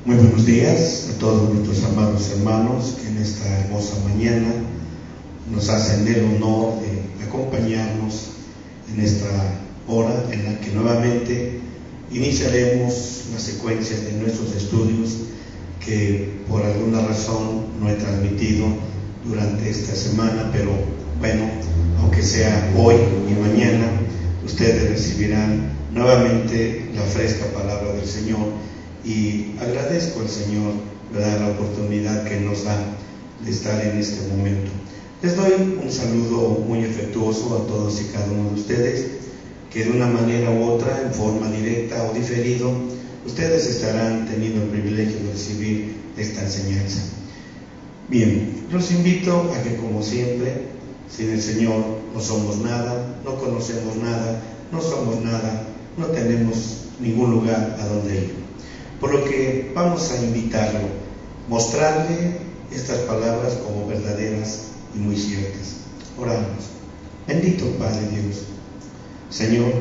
Muy buenos días a todos nuestros amados hermanos que en esta hermosa mañana nos hacen el honor de acompañarnos en esta hora en la que nuevamente iniciaremos la secuencia de nuestros estudios que por alguna razón no he transmitido durante esta semana, pero bueno, aunque sea hoy y mañana, ustedes recibirán nuevamente la fresca palabra del Señor. Y agradezco al Señor, ¿verdad?, la oportunidad que nos da de estar en este momento. Les doy un saludo muy afectuoso a todos y cada uno de ustedes, que de una manera u otra, en forma directa o diferido, ustedes estarán teniendo el privilegio de recibir esta enseñanza. Bien, los invito a que, como siempre, sin el Señor no somos nada, no conocemos nada, no somos nada, no tenemos ningún lugar a donde ir. Por lo que vamos a invitarlo, mostrarle estas palabras como verdaderas y muy ciertas. Oramos. Bendito Padre Dios, Señor,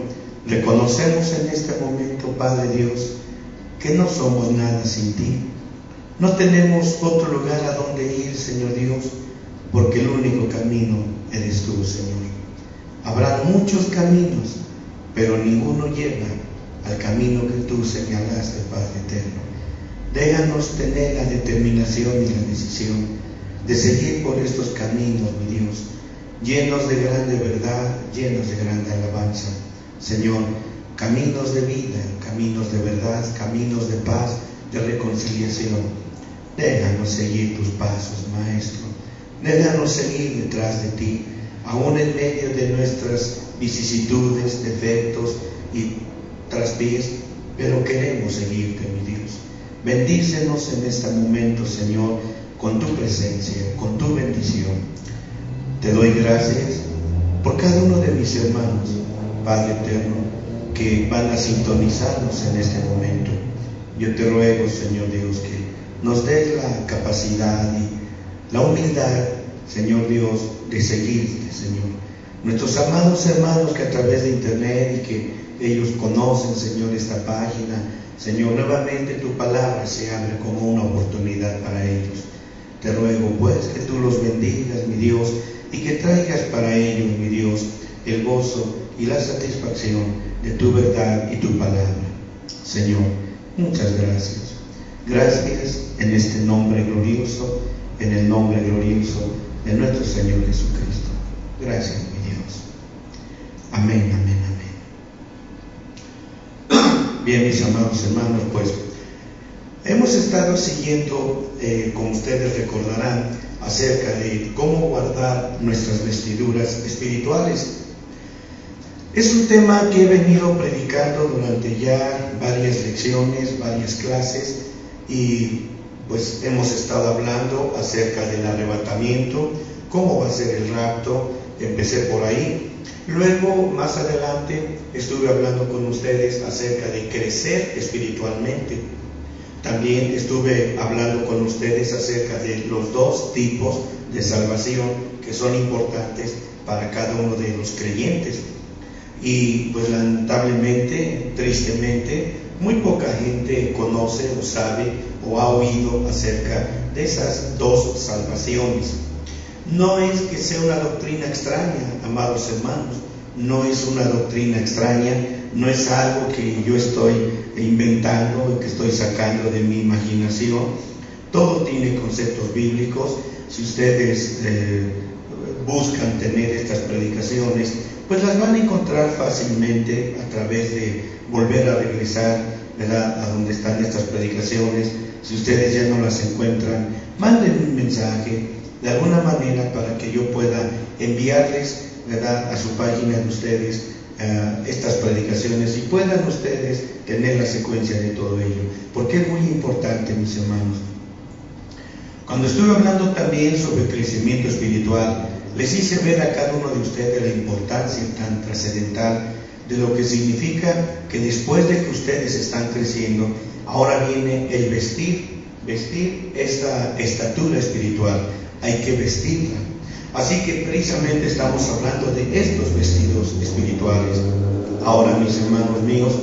reconocemos en este momento, Padre Dios, que no somos nada sin ti. No tenemos otro lugar a donde ir, Señor Dios, porque el único camino eres tú, Señor. Habrá muchos caminos, pero ninguno lleva al camino que tú señalaste, Padre eterno. Déjanos tener la determinación y la decisión de seguir por estos caminos, mi Dios, llenos de grande verdad, llenos de grande alabanza. Señor, caminos de vida, caminos de verdad, caminos de paz, de reconciliación. Déjanos seguir tus pasos, Maestro. Déjanos seguir detrás de ti, aún en medio de nuestras vicisitudes, defectos y traspiés, pero queremos seguirte, mi Dios. Bendícenos en este momento, Señor, con tu presencia, con tu bendición. Te doy gracias por cada uno de mis hermanos, Padre eterno, que van a sintonizarnos en este momento. Yo te ruego, Señor Dios, que nos des la capacidad y la humildad, Señor Dios, de seguirte, Señor. Nuestros amados hermanos que a través de internet y que ellos conocen, Señor, esta página, Señor, nuevamente tu palabra se abre como una oportunidad para ellos. Te ruego, pues, que tú los bendigas, mi Dios, y que traigas para ellos, mi Dios, el gozo y la satisfacción de tu verdad y tu palabra. Señor, muchas gracias. Gracias en este nombre glorioso, en el nombre glorioso de nuestro Señor Jesucristo. Gracias, mi Dios. Amén, amén, amén. Bien, mis amados hermanos, pues hemos estado siguiendo, como ustedes recordarán, acerca de cómo guardar nuestras vestiduras espirituales. Es un tema que he venido predicando durante ya varias lecciones, varias clases, y pues hemos estado hablando acerca del arrebatamiento, cómo va a ser el rapto. Empecé por ahí. Luego, más adelante, estuve hablando con ustedes acerca de crecer espiritualmente. También estuve hablando con ustedes acerca de los dos tipos de salvación que son importantes para cada uno de los creyentes. Y pues lamentablemente, tristemente, muy poca gente conoce o sabe o ha oído acerca de esas dos salvaciones. No es que sea una doctrina extraña, amados hermanos, no es una doctrina extraña, no es algo que yo estoy inventando, que estoy sacando de mi imaginación. Todo tiene conceptos bíblicos. Si ustedes buscan tener estas predicaciones, pues las van a encontrar fácilmente a través de volver a regresar, ¿verdad?, a donde están estas predicaciones. Si ustedes ya no las encuentran, manden un mensaje de alguna manera para que yo pueda enviarles, ¿verdad?, a su página de ustedes estas predicaciones y puedan ustedes tener la secuencia de todo ello, porque es muy importante, mis hermanos. Cuando estuve hablando también sobre crecimiento espiritual, les hice ver a cada uno de ustedes la importancia tan trascendental de lo que significa que después de que ustedes están creciendo, ahora viene el vestir esta estatura espiritual. Hay que vestirla. Así que precisamente estamos hablando de estos vestidos espirituales. Ahora, mis hermanos míos,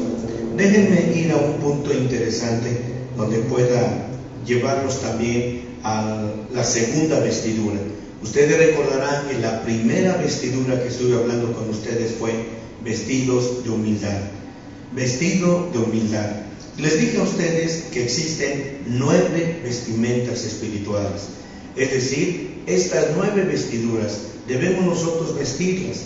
déjenme ir a un punto interesante donde pueda llevarnos también a la segunda vestidura. Ustedes recordarán que la primera vestidura que estuve hablando con ustedes fue vestidos de humildad. Vestido de humildad. Les dije a ustedes que existen 9 vestimentas espirituales. Es decir, estas 9 vestiduras debemos nosotros vestirlas.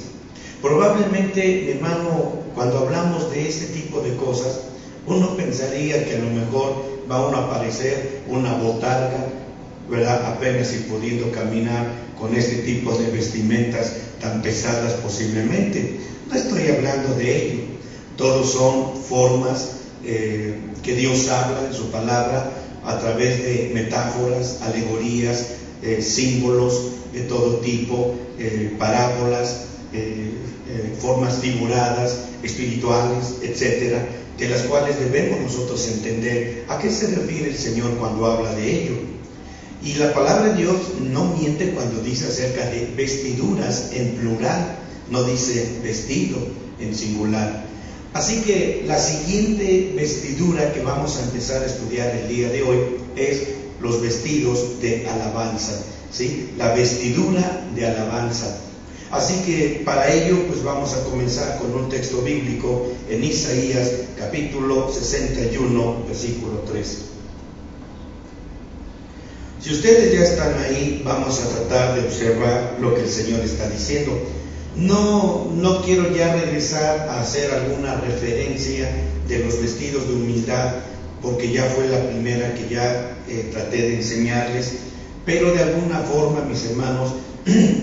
Probablemente, mi hermano, cuando hablamos de este tipo de cosas, uno pensaría que a lo mejor va uno a parecer una botarga, ¿verdad? Apenas y pudiendo caminar con este tipo de vestimentas tan pesadas posiblemente. No estoy hablando de ello. Todos son formas que Dios habla en su palabra a través de metáforas, alegorías, símbolos de todo tipo, parábolas, formas figuradas, espirituales, etcétera, de las cuales debemos nosotros entender a qué se refiere el Señor cuando habla de ello. Y la palabra de Dios no miente cuando dice acerca de vestiduras en plural, no dice vestido en singular. Así que la siguiente vestidura que vamos a empezar a estudiar el día de hoy es los vestidos de alabanza, ¿sí? La vestidura de alabanza. Así que para ello pues vamos a comenzar con un texto bíblico en Isaías capítulo 61 versículo 3. Si ustedes ya están ahí, vamos a tratar de observar lo que el Señor está diciendo. No quiero ya regresar a hacer alguna referencia de los vestidos de humildad, porque ya fue la primera que ya traté de enseñarles, pero de alguna forma, mis hermanos,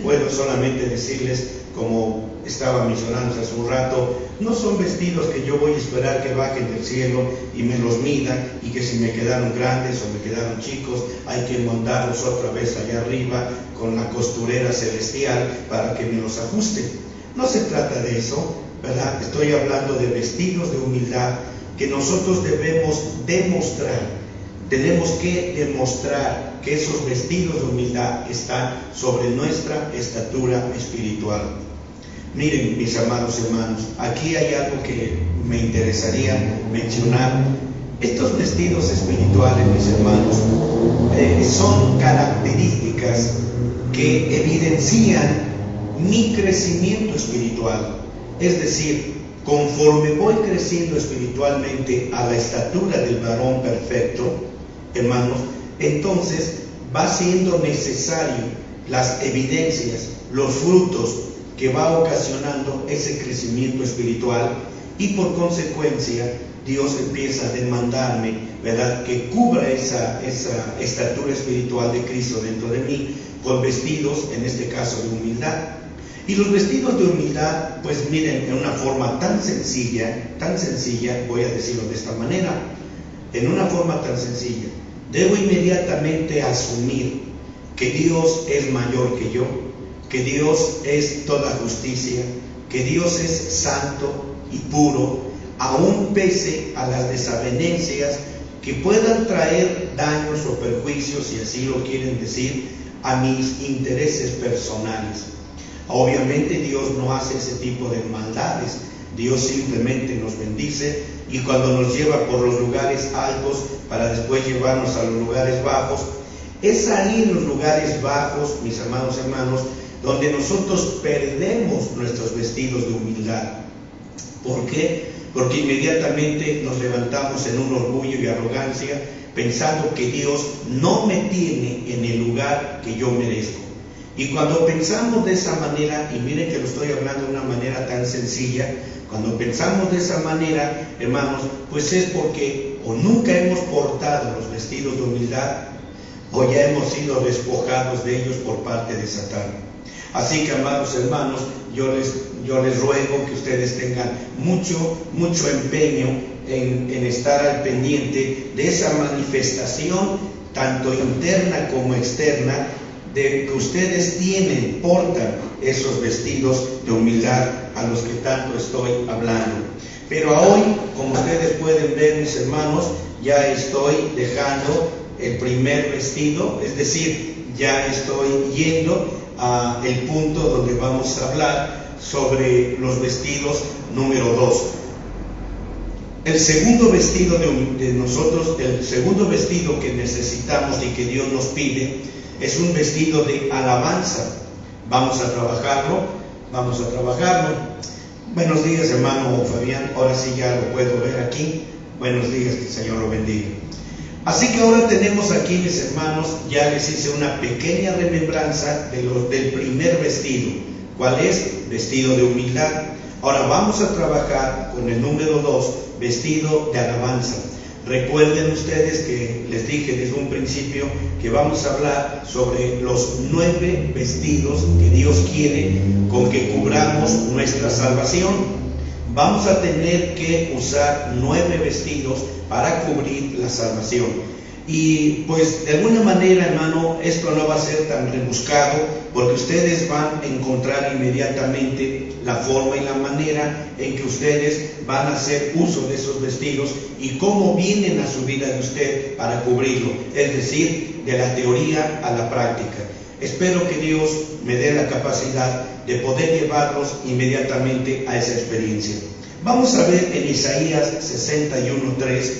puedo solamente decirles, como estaba mencionando hace un rato, no son vestidos que yo voy a esperar que bajen del cielo y me los midan, y que si me quedaron grandes o me quedaron chicos, hay que mandarlos otra vez allá arriba con la costurera celestial para que me los ajuste. No se trata de eso, ¿verdad? Estoy hablando de vestidos de humildad que nosotros debemos demostrar. Tenemos que demostrar que esos vestidos de humildad están sobre nuestra estatura espiritual. Miren, mis amados hermanos, aquí hay algo que me interesaría mencionar. Estos vestidos espirituales, mis hermanos, son características que evidencian mi crecimiento espiritual. Es decir, conforme voy creciendo espiritualmente a la estatura del varón perfecto, hermanos, entonces va siendo necesario las evidencias, los frutos que va ocasionando ese crecimiento espiritual, y por consecuencia Dios empieza a demandarme, ¿verdad?, que cubra esa estatura espiritual de Cristo dentro de mí con vestidos, en este caso de humildad. Y los vestidos de humildad, pues miren, en una forma tan sencilla, voy a decirlo de esta manera, en una forma tan sencilla, debo inmediatamente asumir que Dios es mayor que yo, que Dios es toda justicia, que Dios es santo y puro, aún pese a las desavenencias que puedan traer daños o perjuicios, si así lo quieren decir, a mis intereses personales. Obviamente Dios no hace ese tipo de maldades. Dios simplemente nos bendice, y cuando nos lleva por los lugares altos para después llevarnos a los lugares bajos, es ahí en los lugares bajos, mis amados hermanos, donde nosotros perdemos nuestros vestidos de humildad. ¿Por qué? Porque inmediatamente nos levantamos en un orgullo y arrogancia, pensando que Dios no me tiene en el lugar que yo merezco. Y cuando pensamos de esa manera, y miren que lo estoy hablando de una manera tan sencilla, cuando pensamos de esa manera, hermanos, pues es porque o nunca hemos portado los vestidos de humildad, o ya hemos sido despojados de ellos por parte de Satán. Así que, amados hermanos, yo les ruego que ustedes tengan mucho empeño en estar al pendiente de esa manifestación, tanto interna como externa, de que ustedes portan esos vestidos de humildad a los que tanto estoy hablando. Pero hoy, como ustedes pueden ver, mis hermanos, ya estoy dejando el primer vestido, es decir, ya estoy yendo a el punto donde vamos a hablar sobre los vestidos número 2. el segundo vestido de nosotros, el segundo vestido que necesitamos y que Dios nos pide, es un vestido de alabanza. Vamos a trabajarlo. Buenos días, hermano Fabián, ahora sí ya lo puedo ver aquí. Buenos días, que el Señor lo bendiga. Así que ahora tenemos aquí, mis hermanos, ya les hice una pequeña remembranza del primer vestido. ¿Cuál es? Vestido de humildad. Ahora vamos a trabajar con el número 2, vestido de alabanza. Recuerden ustedes que les dije desde un principio que vamos a hablar sobre los 9 vestidos que Dios quiere con que cubramos nuestra salvación. Vamos a tener que usar 9 vestidos para cubrir la salvación. Y pues de alguna manera, hermano, esto no va a ser tan rebuscado, porque ustedes van a encontrar inmediatamente la forma y la manera en que ustedes van a hacer uso de esos vestidos y cómo vienen a su vida de usted para cubrirlo, es decir, de la teoría a la práctica. Espero que Dios me dé la capacidad de poder llevarlos inmediatamente a esa experiencia. Vamos a ver en Isaías 61:3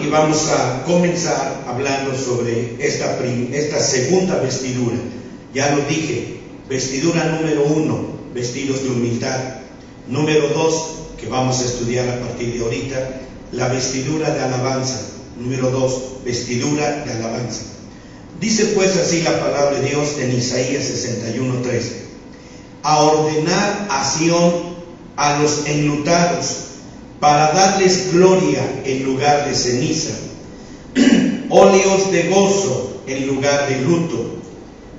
y vamos a comenzar hablando sobre esta segunda vestidura. Ya lo dije, vestidura número 1, vestidos de humildad. Número 2, que vamos a estudiar a partir de ahorita, la vestidura de alabanza. Número 2, vestidura de alabanza. Dice pues así la palabra de Dios en Isaías 61:3: a ordenar a Sión a los enlutados, para darles gloria en lugar de ceniza, óleos de gozo en lugar de luto,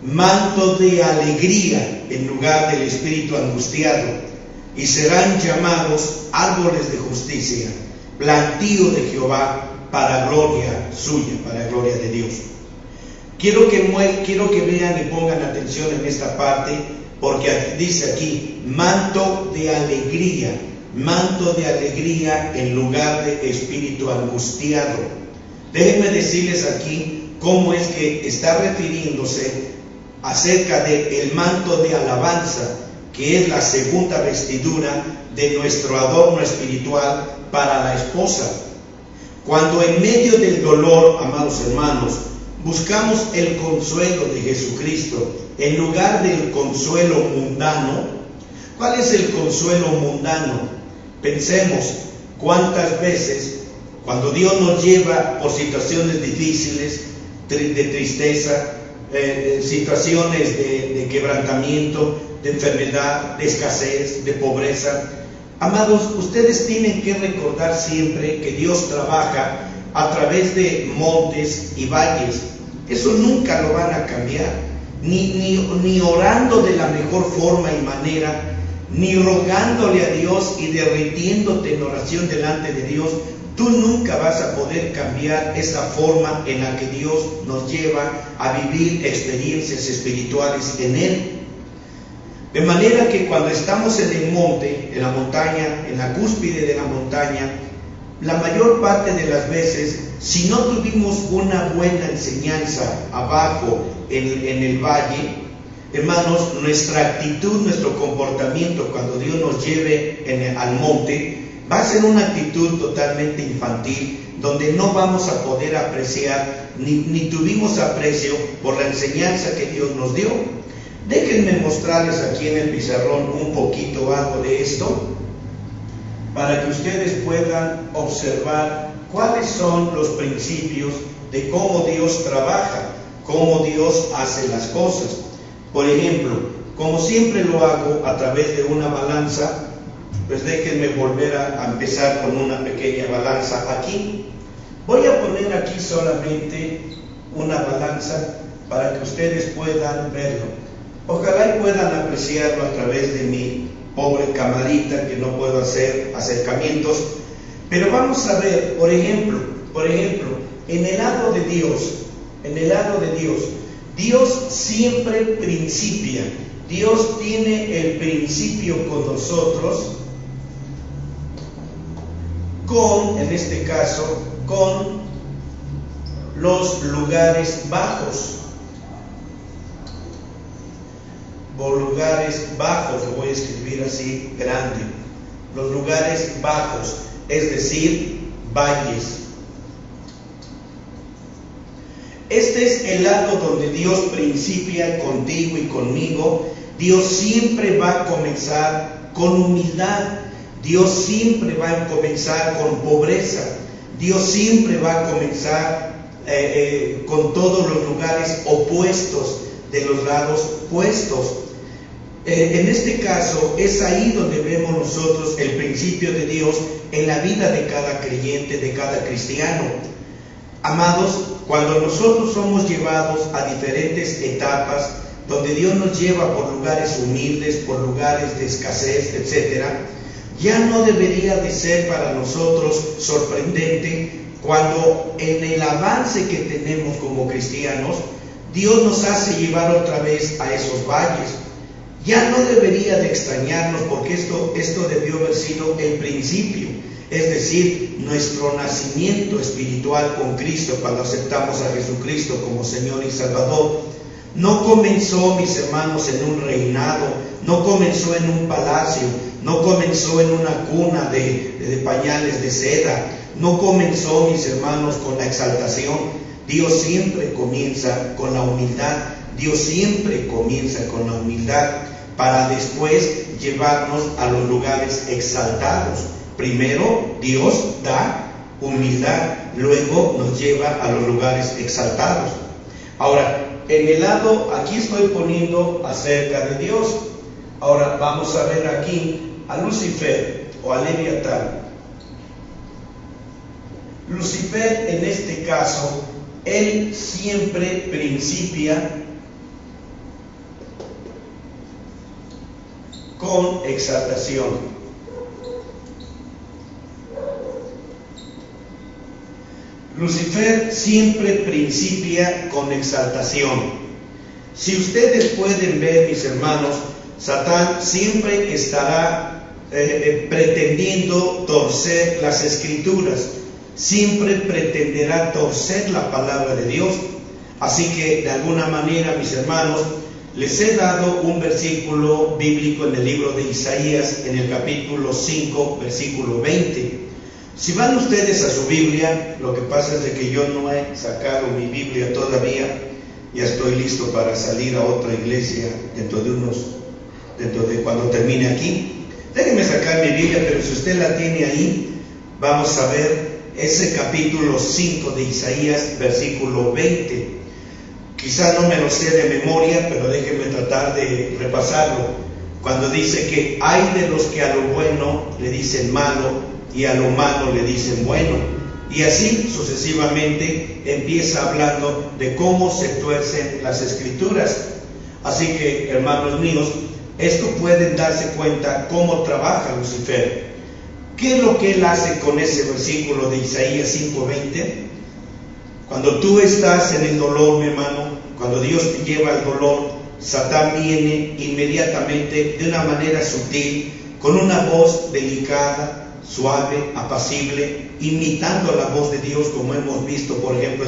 manto de alegría en lugar del espíritu angustiado, y serán llamados árboles de justicia, plantío de Jehová, para gloria suya, para gloria de Dios. Quiero que vean y pongan atención en esta parte, porque dice aquí, manto de alegría en lugar de espíritu angustiado. Déjenme decirles aquí cómo es que está refiriéndose acerca del manto de alabanza, que es la segunda vestidura de nuestro adorno espiritual para la esposa. Cuando en medio del dolor, amados hermanos, buscamos el consuelo de Jesucristo en lugar del consuelo mundano. ¿Cuál es el consuelo mundano? Pensemos cuántas veces cuando Dios nos lleva por situaciones difíciles, de tristeza, situaciones de quebrantamiento, de enfermedad, de escasez, de pobreza. Amados, ustedes tienen que recordar siempre que Dios trabaja a través de montes y valles. Eso nunca lo van a cambiar, ni orando de la mejor forma y manera, ni rogándole a Dios y derritiéndote en oración delante de Dios. Tú nunca vas a poder cambiar esa forma en la que Dios nos lleva a vivir experiencias espirituales en Él. De manera que cuando estamos en el monte, en la montaña, en la cúspide de la montaña, la mayor parte de las veces, si no tuvimos una buena enseñanza abajo en el valle, hermanos, nuestra actitud, nuestro comportamiento cuando Dios nos lleve al monte, va a ser una actitud totalmente infantil, donde no vamos a poder apreciar, ni tuvimos aprecio por la enseñanza que Dios nos dio. Déjenme mostrarles aquí en el pizarrón un poquito algo de esto, para que ustedes puedan observar cuáles son los principios de cómo Dios trabaja, cómo Dios hace las cosas. Por ejemplo, como siempre lo hago a través de una balanza, pues déjenme volver a empezar con una pequeña balanza aquí. Voy a poner aquí solamente una balanza para que ustedes puedan verlo. Ojalá y puedan apreciarlo a través de mi pobre camarita, que no puedo hacer acercamientos. Pero vamos a ver, por ejemplo, en el lado de Dios, Dios siempre principia. Dios tiene el principio con nosotros, en este caso, con los lugares bajos. Lo voy a escribir así grande. los lugares bajos, es decir, valles. Este es el lado donde Dios principia contigo y conmigo. Dios siempre va a comenzar con humildad. Dios siempre va a comenzar con pobreza. Dios siempre va a comenzar con todos los lugares opuestos de los lados puestos. En este caso es ahí donde vemos nosotros el principio de Dios en la vida de cada creyente, de cada cristiano. Amados, cuando nosotros somos llevados a diferentes etapas, donde Dios nos lleva por lugares humildes, por lugares de escasez, etc., ya no debería de ser para nosotros sorprendente cuando en el avance que tenemos como cristianos, Dios nos hace llevar otra vez a esos valles. Ya no debería de extrañarnos, porque esto debió haber sido el principio, es decir, nuestro nacimiento espiritual con Cristo, cuando aceptamos a Jesucristo como Señor y Salvador. No comenzó, mis hermanos, en un reinado, no comenzó en un palacio, no comenzó en una cuna de pañales de seda, no comenzó, mis hermanos, con la exaltación. Dios siempre comienza con la humildad, Dios siempre comienza con la humildad, para después llevarnos a los lugares exaltados. Primero Dios da humildad, luego nos lleva a los lugares exaltados. Ahora, en el lado, aquí estoy poniendo acerca de Dios. Ahora vamos a ver aquí a Lucifer o a Leviatán. Lucifer, en este caso, él siempre principia con exaltación. Lucifer siempre principia con exaltación. Si ustedes pueden ver, mis hermanos, Satán siempre estará pretendiendo torcer las Escrituras, siempre pretenderá torcer la palabra de Dios. Así que, de alguna manera, mis hermanos, les he dado un versículo bíblico en el libro de Isaías, en el capítulo 5, versículo 20. Si van ustedes a su Biblia, lo que pasa es de que yo no he sacado mi Biblia todavía, ya estoy listo para salir a otra iglesia dentro de cuando termine aquí. Déjenme sacar mi Biblia, pero si usted la tiene ahí, vamos a ver ese capítulo 5 de Isaías, versículo 20. Quizá no me lo sé de memoria, pero déjenme tratar de repasarlo. Cuando dice que hay de los que a lo bueno le dicen malo, y a lo malo le dicen bueno, y así sucesivamente empieza hablando de cómo se tuercen las Escrituras. Así que, hermanos míos, esto pueden darse cuenta cómo trabaja Lucifer. ¿Qué es lo que él hace con ese versículo de Isaías 5:20? Cuando tú estás en el dolor, mi hermano, cuando Dios te lleva al dolor, Satán viene inmediatamente de una manera sutil, con una voz delicada, suave, apacible, imitando la voz de Dios, como hemos visto, por ejemplo,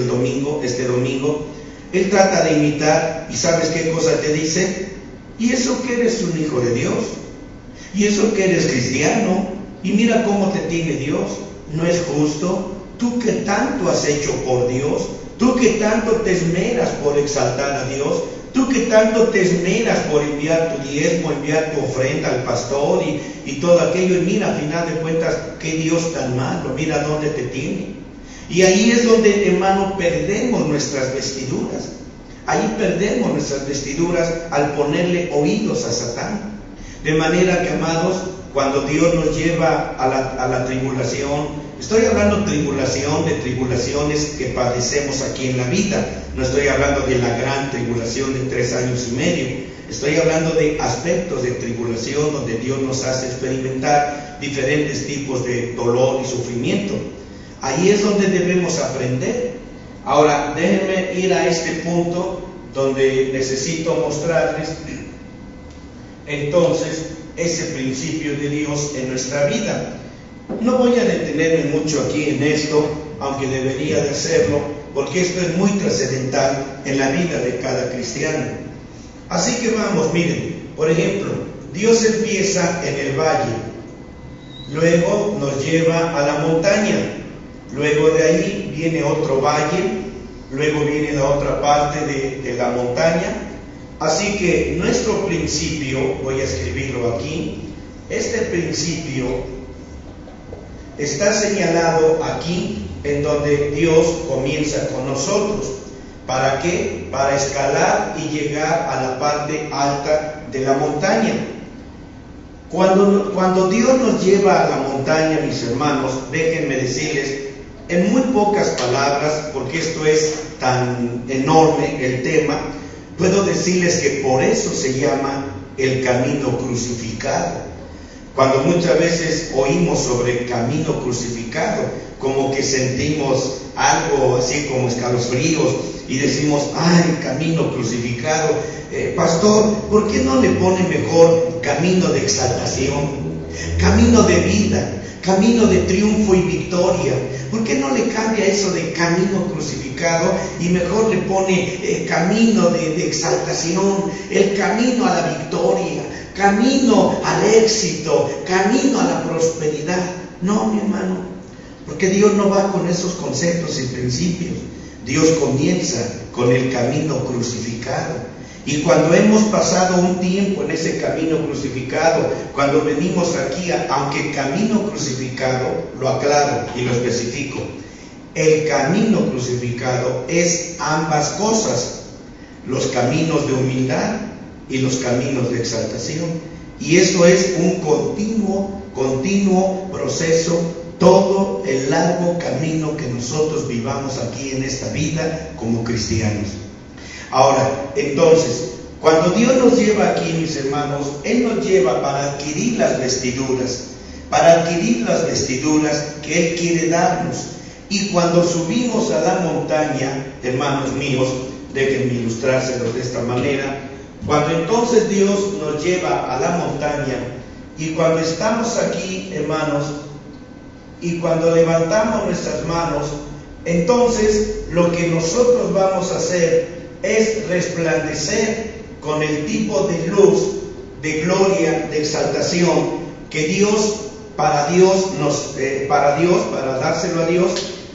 este domingo. Él trata de imitar, y ¿sabes qué cosa te dice? ¿Y eso que eres un hijo de Dios? ¿Y eso que eres cristiano? Y mira cómo te tiene Dios. ¿No es justo? ¿Tú que tanto has hecho por Dios? ¿Tú que tanto te esmeras por exaltar a Dios? ¿Tú que tanto te esmeras por enviar tu diezmo, enviar tu ofrenda al pastor y todo aquello? Y mira, a final de cuentas, qué Dios tan malo, mira dónde te tiene. Y ahí es donde, hermano, perdemos nuestras vestiduras. Ahí perdemos nuestras vestiduras al ponerle oídos a Satán. De manera que, amados, cuando Dios nos lleva a la tribulación, estoy hablando de tribulaciones que padecemos aquí en la vida. No estoy hablando de la gran tribulación de 3 años y medio. Estoy hablando de aspectos de tribulación donde Dios nos hace experimentar diferentes tipos de dolor y sufrimiento. Ahí es donde debemos aprender. Ahora, déjenme ir a este punto donde necesito mostrarles entonces ese principio de Dios en nuestra vida. No voy a detenerme mucho aquí en esto, aunque debería de hacerlo, porque esto es muy trascendental en la vida de cada cristiano. Así que vamos, miren, por ejemplo, Dios empieza en el valle. luego nos lleva a la montaña, luego de ahí viene otro valle, luego viene la otra parte de la montaña. Así que nuestro principio, voy a escribirlo aquí, este principio está señalado aquí en donde Dios comienza con nosotros. ¿Para qué? Para escalar y llegar a la parte alta de la montaña. Cuando Dios nos lleva a la montaña, mis hermanos, déjenme decirles en muy pocas palabras, porque esto es tan enorme el tema, puedo decirles que por eso se llama el camino crucificado. Cuando muchas veces oímos sobre camino crucificado, como que sentimos algo así como escalofríos y decimos, ¡ay, camino crucificado! Pastor, ¿por qué no le pone mejor camino de exaltación, camino de vida, camino de triunfo y victoria? ¿Por qué no le cambia eso de camino crucificado y mejor le pone camino de exaltación, el camino a la victoria, camino al éxito, camino a la prosperidad? No, mi hermano, porque Dios no va con esos conceptos y principios. Dios comienza con el camino crucificado. Y cuando hemos pasado un tiempo en ese camino crucificado, cuando venimos aquí, aunque el camino crucificado, lo aclaro y lo especifico, el camino crucificado es ambas cosas, los caminos de humildad y los caminos de exaltación. Y eso es un continuo proceso, todo el largo camino que nosotros vivamos aquí en esta vida como cristianos. Ahora, entonces, cuando Dios nos lleva aquí, mis hermanos, Él nos lleva para adquirir las vestiduras que Él quiere darnos. Y cuando subimos a la montaña, hermanos míos, déjenme ilustrárselos de esta manera, cuando entonces Dios nos lleva a la montaña, y cuando estamos aquí, hermanos, y cuando levantamos nuestras manos, entonces lo que nosotros vamos a hacer es resplandecer con el tipo de luz, de gloria, de exaltación que Dios, para dárselo a Dios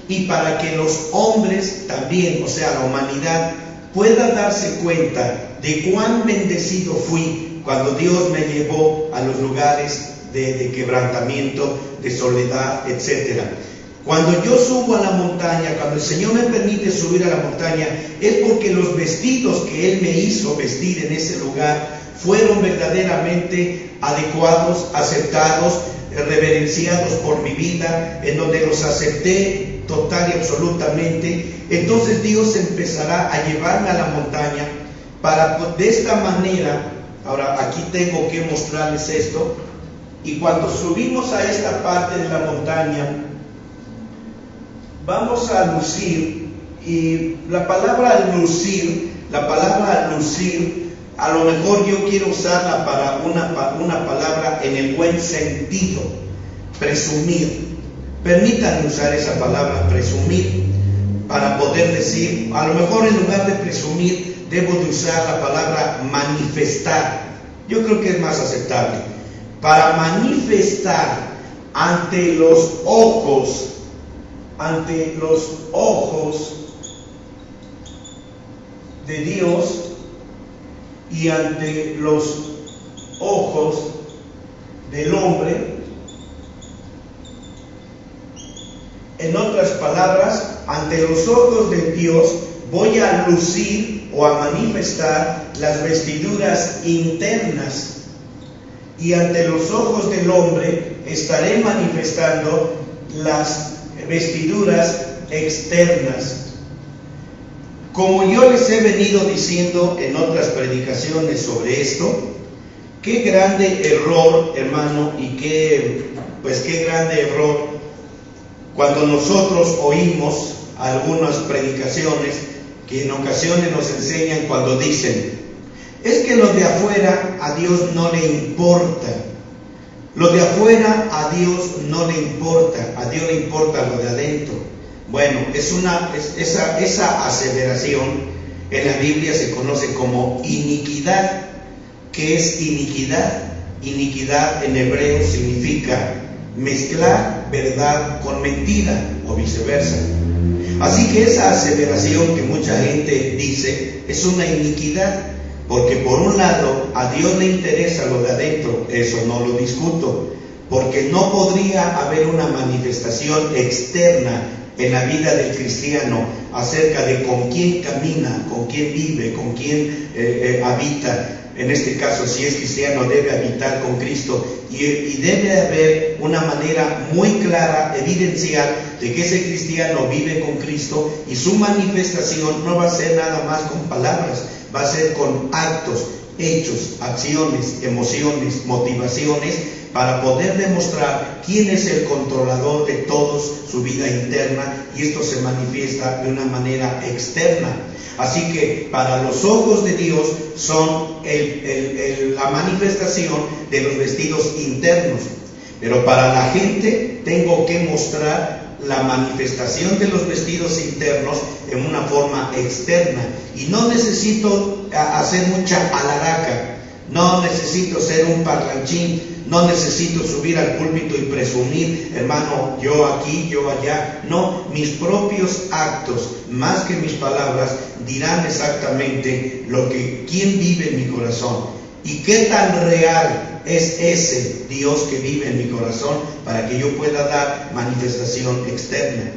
y para que los hombres también, o sea, la humanidad, pueda darse cuenta de cuán bendecido fui cuando Dios me llevó a los lugares de quebrantamiento, de soledad, etcétera. Cuando yo subo a la montaña, cuando el Señor me permite subir a la montaña, es porque los vestidos que Él me hizo vestir en ese lugar fueron verdaderamente adecuados, aceptados, reverenciados por mi vida, en donde los acepté total y absolutamente. Entonces Dios empezará a llevarme a la montaña para de esta manera. Ahora aquí tengo que mostrarles esto. Y cuando subimos a esta parte de la montaña, vamos a lucir, y la palabra lucir, a lo mejor yo quiero usarla para una palabra en el buen sentido, presumir. Permítanme usar esa palabra, presumir, para poder decir, a lo mejor en lugar de presumir, debo de usar la palabra manifestar. Yo creo que es más aceptable. Para manifestar ante los ojos de Dios y ante los ojos del hombre. En otras palabras, ante los ojos de Dios voy a lucir o a manifestar las vestiduras internas, y ante los ojos del hombre estaré manifestando las vestiduras externas. Como yo les he venido diciendo en otras predicaciones sobre esto, qué grande error, hermano, y qué grande error cuando nosotros oímos algunas predicaciones que en ocasiones nos enseñan cuando dicen: es que lo de afuera a Dios no le importa. Lo de afuera a Dios no le importa, a Dios le importa lo de adentro. Bueno, esa aseveración en la Biblia se conoce como iniquidad. ¿Qué es iniquidad? Iniquidad en hebreo significa mezclar verdad con mentira o viceversa. Así que esa aseveración que mucha gente dice es una iniquidad, porque por un lado a Dios le interesa lo de adentro, eso no lo discuto, porque no podría haber una manifestación externa en la vida del cristiano acerca de con quién camina, con quién vive, con quién habita. En este caso, si es cristiano, debe habitar con Cristo y debe haber una manera muy clara, evidencial, de que ese cristiano vive con Cristo, y su manifestación no va a ser nada más con palabras, va a ser con actos, hechos, acciones, emociones, motivaciones, para poder demostrar quién es el controlador de todos, su vida interna, y esto se manifiesta de una manera externa. Así que para los ojos de Dios son la manifestación de los vestidos internos, pero para la gente tengo que mostrar la manifestación de los vestidos internos en una forma externa, y no necesito hacer mucha alaraca, no necesito ser un parlanchín, no necesito subir al púlpito y presumir, hermano, yo aquí, yo allá. No, mis propios actos, más que mis palabras, dirán exactamente quién vive en mi corazón y qué tan real es ese Dios que vive en mi corazón, para que yo pueda dar manifestación externa.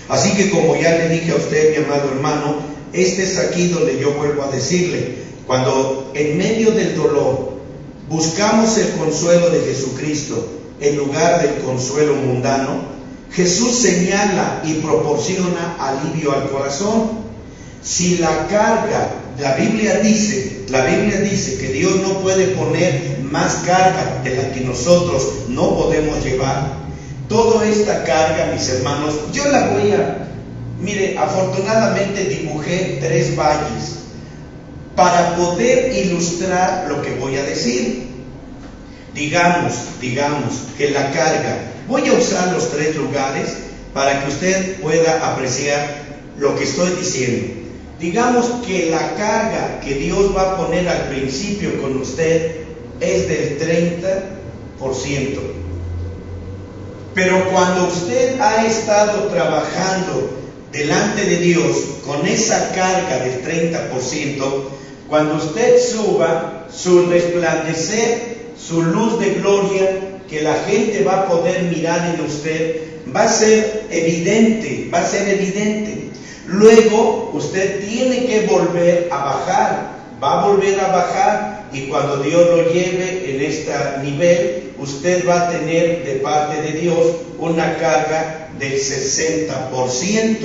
Así que, como ya le dije a usted, mi amado hermano, este es aquí donde yo vuelvo a decirle: cuando en medio del dolor buscamos el consuelo de Jesucristo en lugar del consuelo mundano, Jesús señala y proporciona alivio al corazón. Si la carga, la Biblia dice que Dios no puede poner más carga de la que nosotros no podemos llevar. Toda esta carga, mis hermanos, yo la voy mire, afortunadamente dibujé 3 valles para poder ilustrar lo que voy a decir. Digamos que la carga, voy a usar los 3 lugares para que usted pueda apreciar lo que estoy diciendo. Digamos que la carga que Dios va a poner al principio con usted es del 30%. Pero cuando usted ha estado trabajando delante de Dios con esa carga del 30%, cuando usted suba, su resplandecer, su luz de gloria que la gente va a poder mirar en usted, va a ser evidente. Luego usted tiene que volver a bajar, va a volver a bajar, y cuando Dios lo lleve en este nivel, usted va a tener de parte de Dios una carga del 60%.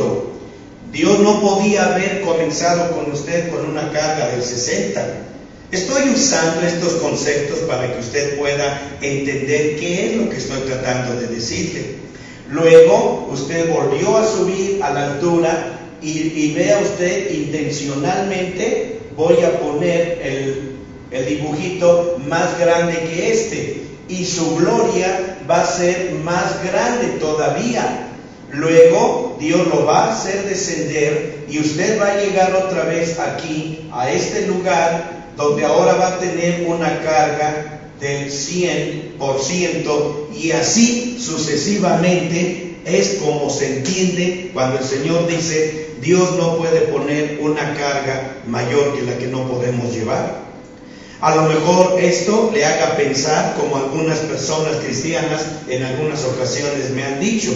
Dios no podía haber comenzado con usted con una carga del 60%. Estoy usando estos conceptos para que usted pueda entender qué es lo que estoy tratando de decirle. Luego usted volvió a subir a la altura, y vea usted, intencionalmente voy a poner el dibujito más grande que este, y su gloria va a ser más grande todavía. Luego Dios lo va a hacer descender, y usted va a llegar otra vez aquí a este lugar donde ahora va a tener una carga del 100%, y así sucesivamente. Es como se entiende cuando el Señor dice: Dios no puede poner una carga mayor que la que no podemos llevar. A lo mejor esto le haga pensar, como algunas personas cristianas en algunas ocasiones me han dicho,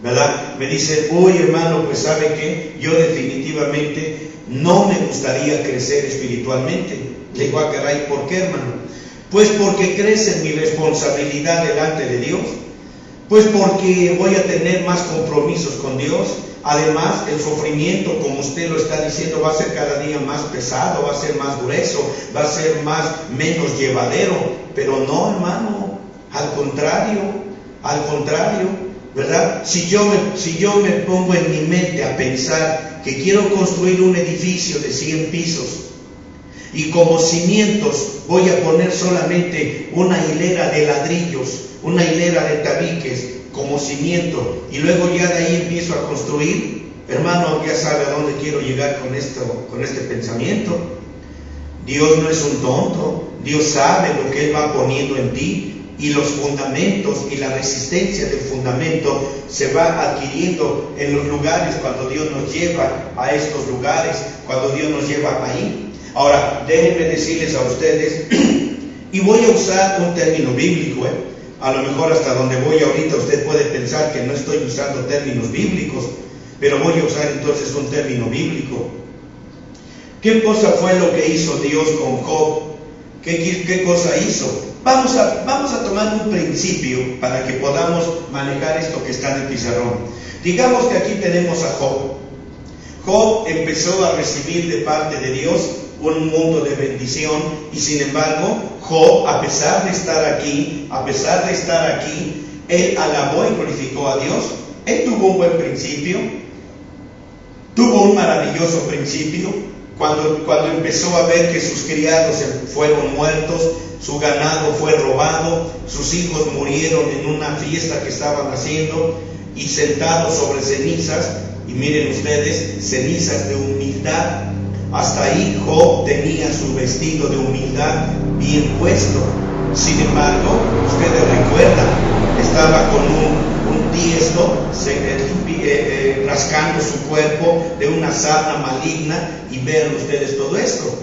¿verdad? Me dicen: uy, hermano, pues ¿sabe qué? Yo definitivamente no me gustaría crecer espiritualmente. Le digo: caray, ¿por qué, hermano? Pues porque crece mi responsabilidad delante de Dios. Pues porque voy a tener más compromisos con Dios. Además, el sufrimiento, como usted lo está diciendo, va a ser cada día más pesado, va a ser más grueso, va a ser menos llevadero. Pero no, hermano, al contrario, ¿verdad? Si yo me pongo en mi mente a pensar que quiero construir un edificio de 100 pisos, y como cimientos voy a poner solamente una hilera de ladrillos, una hilera de tabiques como cimiento, y luego ya de ahí empiezo a construir, hermano, ya sabe a dónde quiero llegar con este pensamiento. Dios no es un tonto, Dios sabe lo que Él va poniendo en ti, y los fundamentos y la resistencia del fundamento se va adquiriendo en los lugares cuando Dios nos lleva a estos lugares, cuando Dios nos lleva ahí. Ahora, déjenme decirles a ustedes, y voy a usar un término bíblico, a lo mejor hasta donde voy ahorita usted puede pensar que no estoy usando términos bíblicos, pero voy a usar entonces un término bíblico. ¿Qué cosa fue lo que hizo Dios con Job? ¿Qué cosa hizo? Vamos a tomar un principio para que podamos manejar esto que está en el pizarrón. Digamos que aquí tenemos a Job. Job empezó a recibir de parte de Dios un mundo de bendición, y sin embargo, Job, a pesar de estar aquí, él alabó y glorificó a Dios. Él tuvo un buen principio, tuvo un maravilloso principio. Cuando empezó a ver que sus criados fueron muertos, su ganado fue robado, sus hijos murieron en una fiesta que estaban haciendo, y sentados sobre cenizas, y miren ustedes, cenizas de humildad. Hasta ahí Job tenía su vestido de humildad bien puesto. Sin embargo, ustedes recuerdan, estaba con un tiesto rascando su cuerpo de una sarna maligna, y vean ustedes todo esto.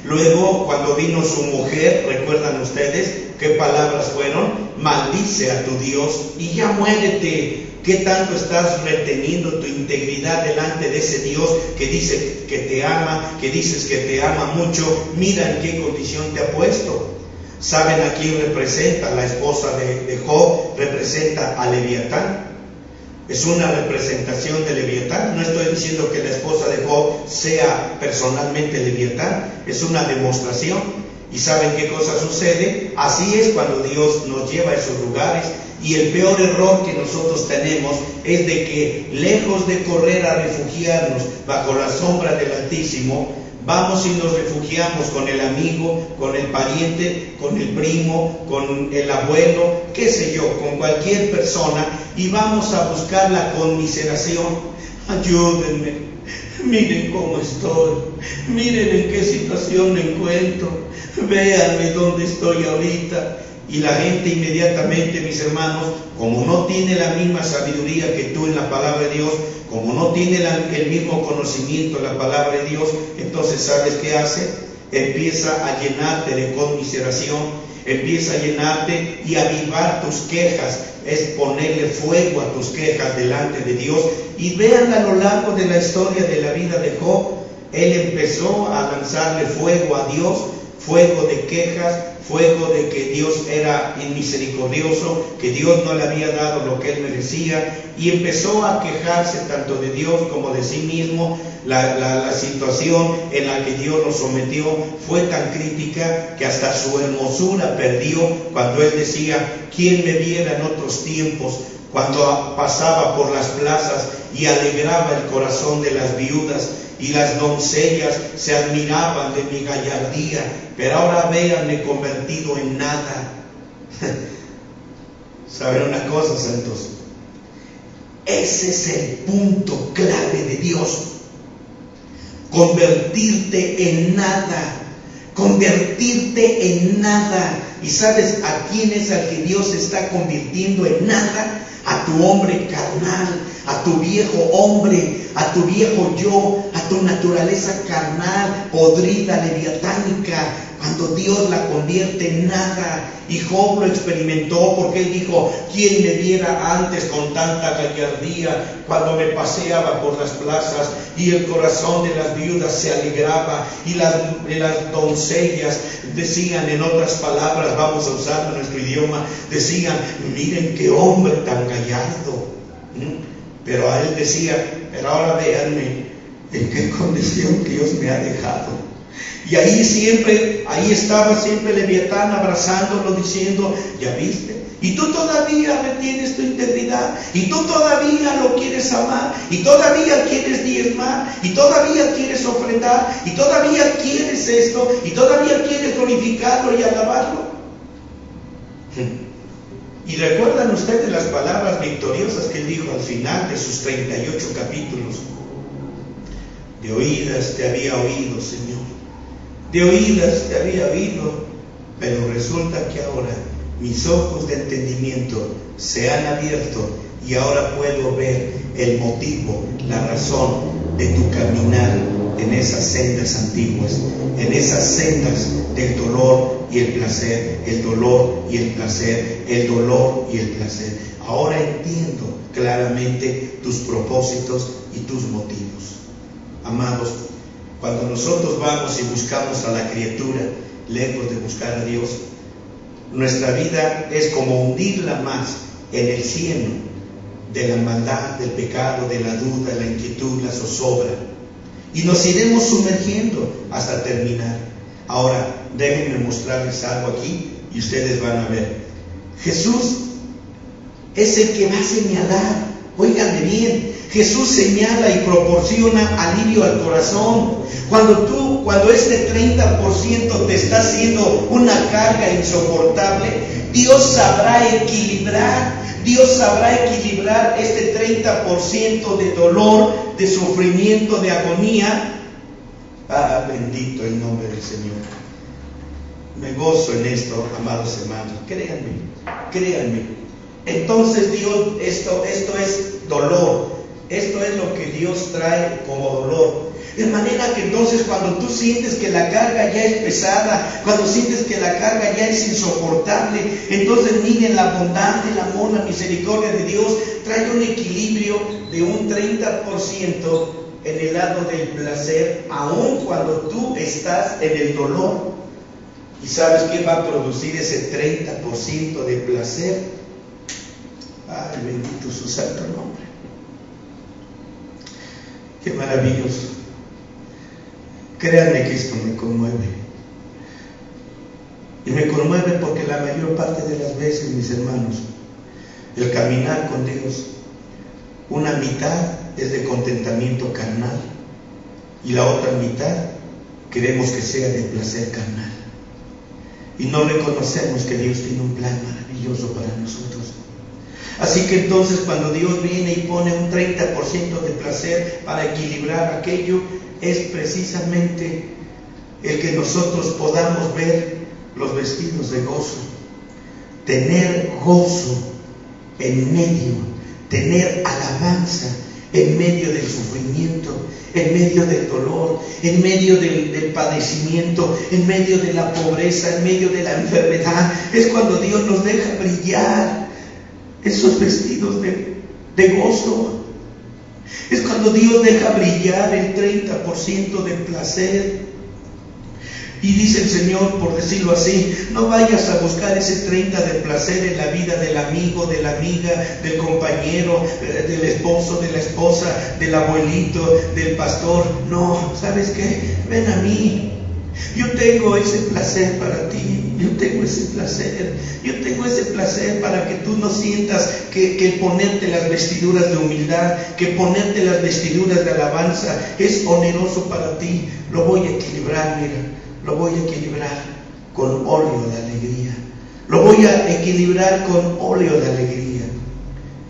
Luego, cuando vino su mujer, recuerdan ustedes qué palabras fueron: maldice a tu Dios y ya muérete. ¿Qué tanto estás reteniendo tu integridad delante de ese Dios que dice que te ama, que dices que te ama mucho? Mira en qué condición te ha puesto. ¿Saben a quién representa? La esposa de Job representa a Leviatán. Es una representación de Leviatán. No estoy diciendo que la esposa de Job sea personalmente Leviatán, es una demostración. ¿Y saben qué cosa sucede? Así es cuando Dios nos lleva a esos lugares. Y el peor error que nosotros tenemos es de que, lejos de correr a refugiarnos bajo la sombra del Altísimo, vamos y nos refugiamos con el amigo, con el pariente, con el primo, con el abuelo, qué sé yo, con cualquier persona, y vamos a buscar la conmiseración. Ayúdenme, miren cómo estoy, miren en qué situación me encuentro, véanme dónde estoy ahorita. Y la gente inmediatamente, mis hermanos, como no tiene la misma sabiduría que tú en la palabra de Dios, como no tiene el mismo conocimiento en la palabra de Dios, entonces ¿sabes qué hace? Empieza a llenarte de conmiseración, empieza a llenarte y avivar tus quejas, es ponerle fuego a tus quejas delante de Dios. Y vean a lo largo de la historia de la vida de Job, él empezó a lanzarle fuego a Dios, fuego de quejas, fuego de que Dios era inmisericordioso, que Dios no le había dado lo que él merecía, y empezó a quejarse tanto de Dios como de sí mismo. La situación en la que Dios lo sometió fue tan crítica que hasta su hermosura perdió, cuando él decía: ¿quién me viera en otros tiempos, cuando pasaba por las plazas y alegraba el corazón de las viudas, y las doncellas se admiraban de mi gallardía, pero ahora véanme convertido en nada? ¿Saben una cosa, santos? Ese es el punto clave de Dios: convertirte en nada, convertirte en nada. ¿Y sabes a quién es al que Dios está convirtiendo en nada? A tu hombre carnal, a tu viejo hombre, a tu viejo yo, a tu naturaleza carnal, podrida, leviatánica. Cuando Dios la convierte en nada. Y Job lo experimentó, porque él dijo: ¿quién me viera antes con tanta gallardía, cuando me paseaba por las plazas y el corazón de las viudas se alegraba, y las doncellas decían, en otras palabras, vamos a usar nuestro idioma, decían: miren qué hombre tan gallardo? Pero a él decía: pero ahora véanme en qué condición Dios me ha dejado. Y ahí estaba siempre Leviatán abrazándolo, diciendo: ¿ya viste? Y tú todavía retienes tu integridad, y tú todavía lo quieres amar, y todavía quieres diezmar, y todavía quieres ofrendar, y todavía quieres esto, y todavía quieres glorificarlo y alabarlo. Y recuerdan ustedes las palabras victoriosas que él dijo al final de sus 38 capítulos: de oídas te había oído, Señor, de oídas te había oído, pero resulta que ahora mis ojos de entendimiento se han abierto y ahora puedo ver el motivo, la razón de tu caminar en esas sendas antiguas, en esas sendas del dolor y el placer, el dolor y el placer, el dolor y el placer. Ahora entiendo claramente tus propósitos y tus motivos. Amados, cuando nosotros vamos y buscamos a la criatura, lejos de buscar a Dios, nuestra vida es como hundirla más en el cieno de la maldad, del pecado, de la duda, la inquietud, la zozobra, y nos iremos sumergiendo hasta terminar. Ahora, déjenme mostrarles algo aquí y ustedes van a ver. Jesús es el que va a señalar. Óiganme bien, Jesús señala y proporciona alivio al corazón. Cuando este 30% te está haciendo una carga insoportable, Dios sabrá equilibrar este 30% de dolor, de sufrimiento, de agonía. Ah, bendito el nombre del Señor. Me gozo en esto, amados hermanos. Créanme. Entonces Dios, esto es dolor. Esto es lo que Dios trae como dolor. De manera que entonces cuando tú sientes que la carga ya es pesada, cuando sientes que la carga ya es insoportable, entonces miren la bondad, el amor, la misericordia de Dios trae un equilibrio de un 30% en el lado del placer, aun cuando tú estás en el dolor. ¿Y sabes qué va a producir ese 30% de placer? Ay, bendito su santo nombre. Qué maravilloso. Créanme que esto me conmueve. Y me conmueve porque la mayor parte de las veces, mis hermanos, el caminar con Dios, una mitad es de contentamiento carnal y la otra mitad queremos que sea de placer carnal. Y no reconocemos que Dios tiene un plan maravilloso para nosotros. Así que entonces cuando Dios viene y pone un 30% de placer para equilibrar aquello, es precisamente el que nosotros podamos ver los vestidos de gozo, tener gozo en medio, tener alabanza en medio del sufrimiento, en medio del dolor, en medio del padecimiento, en medio de la pobreza, en medio de la enfermedad. Es cuando Dios nos deja brillar esos vestidos de gozo. Es cuando Dios deja brillar el 30% de placer. Y dice el Señor, por decirlo así, no vayas a buscar ese 30% de placer en la vida del amigo, de la amiga, del compañero, del esposo, de la esposa, del abuelito, del pastor. No, ¿sabes qué? Ven a mí. Yo tengo ese placer para ti. Yo tengo ese placer para que tú no sientas que ponerte las vestiduras de humildad, que ponerte las vestiduras de alabanza es oneroso para ti. Lo voy a equilibrar, mira, lo voy a equilibrar con óleo de alegría. Lo voy a equilibrar con óleo de alegría.